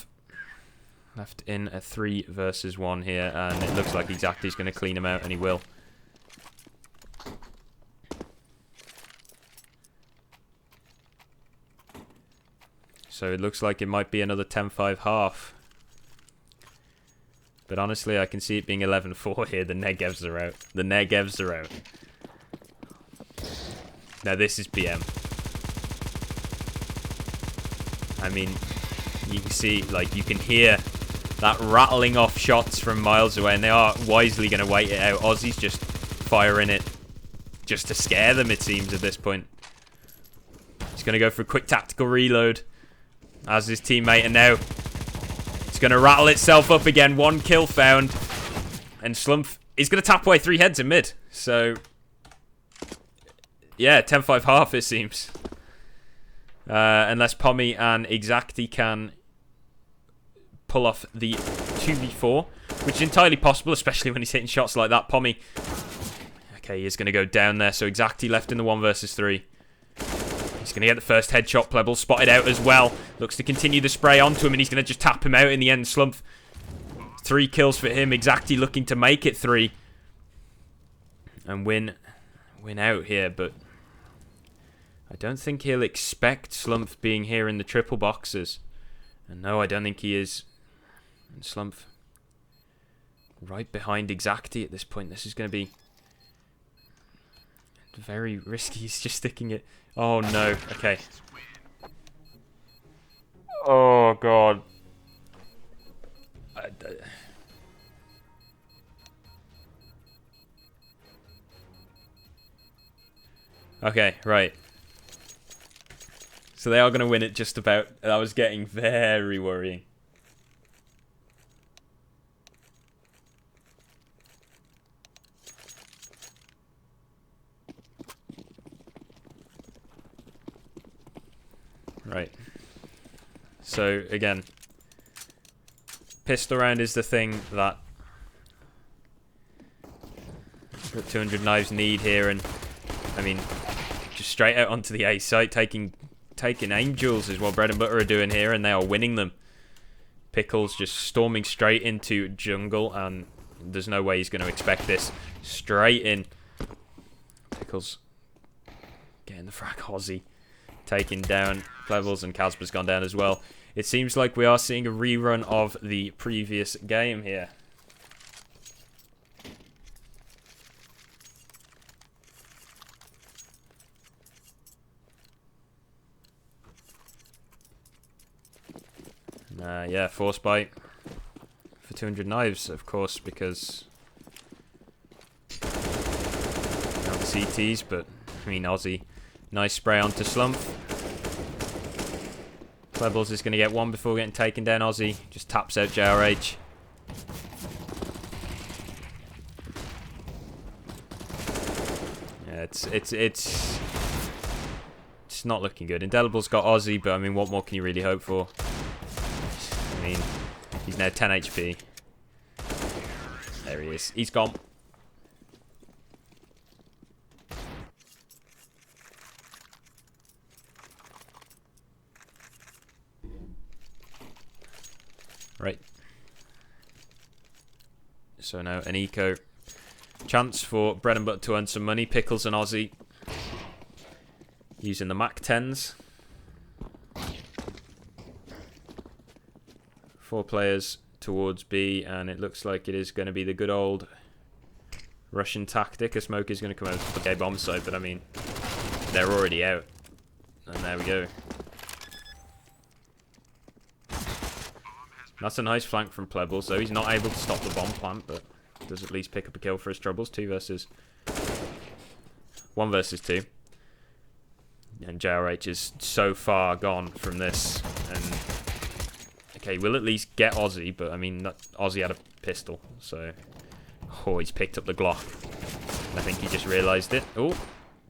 left in a 3 versus 1 here. And it looks like Exacti's going to clean him out, and he will. So it looks like it might be another 10-5 half. But honestly, I can see it being 11-4 here. The Negevs are out. The Negevs are out. Now this is PM. I mean, you can see, like, you can hear that rattling off shots from miles away. And they are wisely going to wait it out. Aussie's just firing it just to scare them, it seems, at this point. He's going to go for a quick tactical reload. As his teammate, and now it's going to rattle itself up again. 1 kill found. And Slump is going to tap away 3 heads in mid. So, yeah, 10-5 half it seems. Unless Pommy and Exacti can pull off the 2v4. Which is entirely possible, especially when he's hitting shots like that. Pommy, okay, he is going to go down there. So Exacti left in the 1 versus 3. He's going to get the first headshot. Plebble spotted out as well. Looks to continue the spray onto him, and he's going to just tap him out in the end. Slump, 3 kills for him. Exacti looking to make it 3. And win out here, but I don't think he'll expect Slump being here in the triple boxes. And no, I don't think he is. And Slump right behind Exacti at this point. This is going to be very risky. He's just sticking it. Oh no, okay. Oh god. Okay, right. So they are going to win it just about. That was getting very worrying. Right. So, again, pistol round is the thing that 200 Knives need here, and I mean, just straight out onto the A site, taking Angels is what Bread and Butter are doing here, and they are winning them. Pickles just storming straight into jungle, and there's no way he's going to expect this. Straight in. Pickles getting the frag. Aussie taking down Plevels, and Casper's gone down as well. It seems like we are seeing a rerun of the previous game here. Yeah, force bite for 200 Knives, of course, because not CTs, but I mean Aussie. Nice spray onto Slump. Plebbles is going to get 1 before getting taken down. Aussie just taps out JRH. Yeah, it's not looking good. Indelible's got Aussie, but I mean, what more can you really hope for? I mean, he's now 10 HP. There he is. He's gone. Right. So now an eco. Chance for Bread and Butter to earn some money. Pickles and Aussie using the Mac 10s. 4 players towards B, and it looks like it is going to be the good old Russian tactic. A smoke is going to come out to the bomb site, but I mean, they're already out. And there we go. That's a nice flank from Plebbles, though. He's not able to stop the bomb plant, but does at least pick up a kill for his troubles. 1 versus 2. And JRH is so far gone from this. And okay, we'll at least get Aussie, but I mean, Aussie had a pistol, so... Oh, he's picked up the Glock. I think he just realised it. Oh,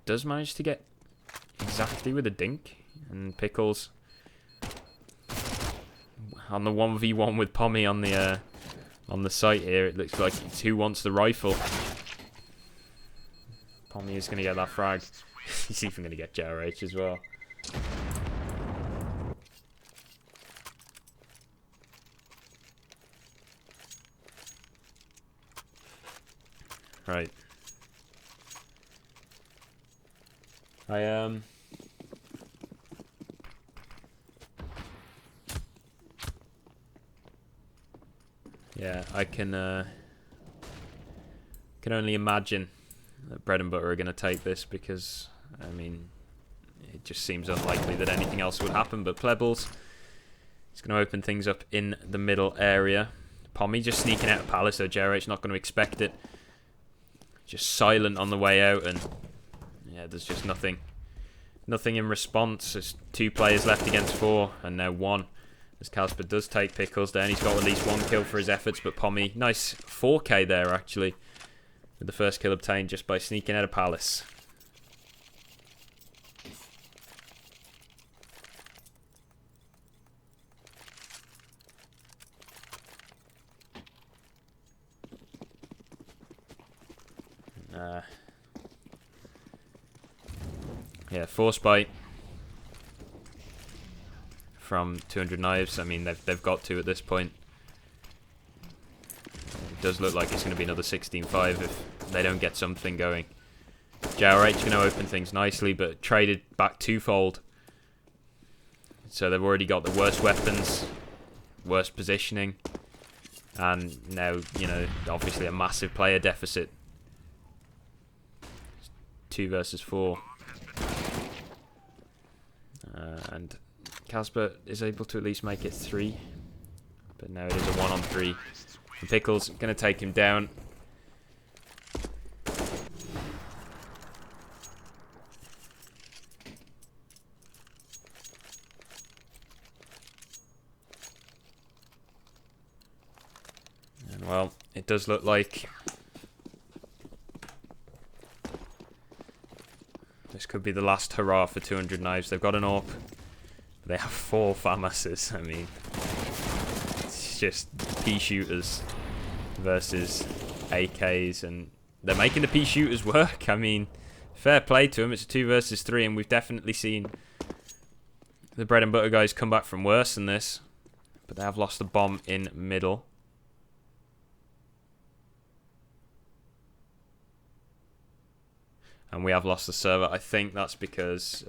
does manage to get exactly with a dink. And Pickles on the 1v1 with Pommy on the site here. It looks like it's who wants the rifle. Pommy is going to get that frag. He's even going to get JRH as well. Right. Yeah, I can only imagine that Bread and Butter are going to take this because, I mean, it just seems unlikely that anything else would happen. But Plebbles is going to open things up in the middle area. Pommy just sneaking out of Palace, so JRH not going to expect it. Just silent on the way out, and yeah, there's just nothing in response. There's 2 players left against 4, and now 1. As Casper does take Pickles down, he's got at least 1 kill for his efforts, but Pommy, nice 4k there actually, with the first kill obtained just by sneaking out of Palace. Yeah, force bite from 200 Knives. I mean, they've got to at this point. It does look like it's going to be another 16-5 if they don't get something going. JRH going to open things nicely, but traded back twofold. So they've already got the worst weapons, worst positioning, and now, you know, obviously a massive player deficit. 2 versus 4. And Casper is able to at least make it 3. But now it is a 1-on-3. And Pickles going to take him down. And well, it does look like this could be the last hurrah for 200 Knives. They've got an AWP. They have 4 FAMASs. I mean, it's just P shooters versus AKs, and they're making the P shooters work. I mean, fair play to them. It's a 2 versus 3, and we've definitely seen the Bread and Butter guys come back from worse than this. But they have lost the bomb in middle. And we have lost the server. I think that's because...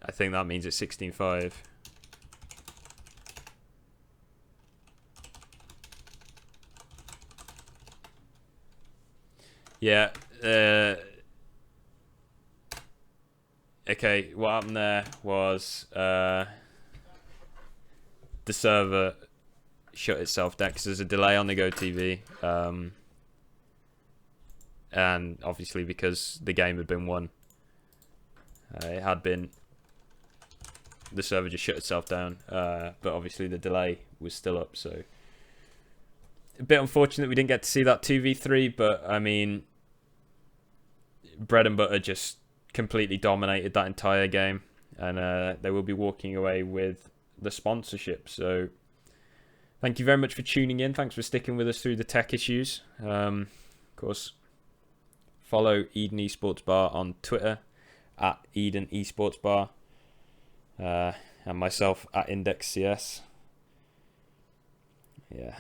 I think that means it's 16-5. Yeah. Okay, what happened there was the server shut itself down because there's a delay on the GoTV. And obviously because the game had been won. It had been... The server just shut itself down. But obviously the delay was still up, so... A bit unfortunate we didn't get to see that 2v3, but I mean... Bread and Butter just completely dominated that entire game. And they will be walking away with the sponsorship, so... Thank you very much for tuning in. Thanks for sticking with us through the tech issues. Of course... Follow Eden Esports Bar on Twitter at Eden Esports Bar, and myself at Index CS. Yeah.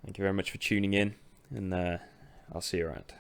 Thank you very much for tuning in, and I'll see you around.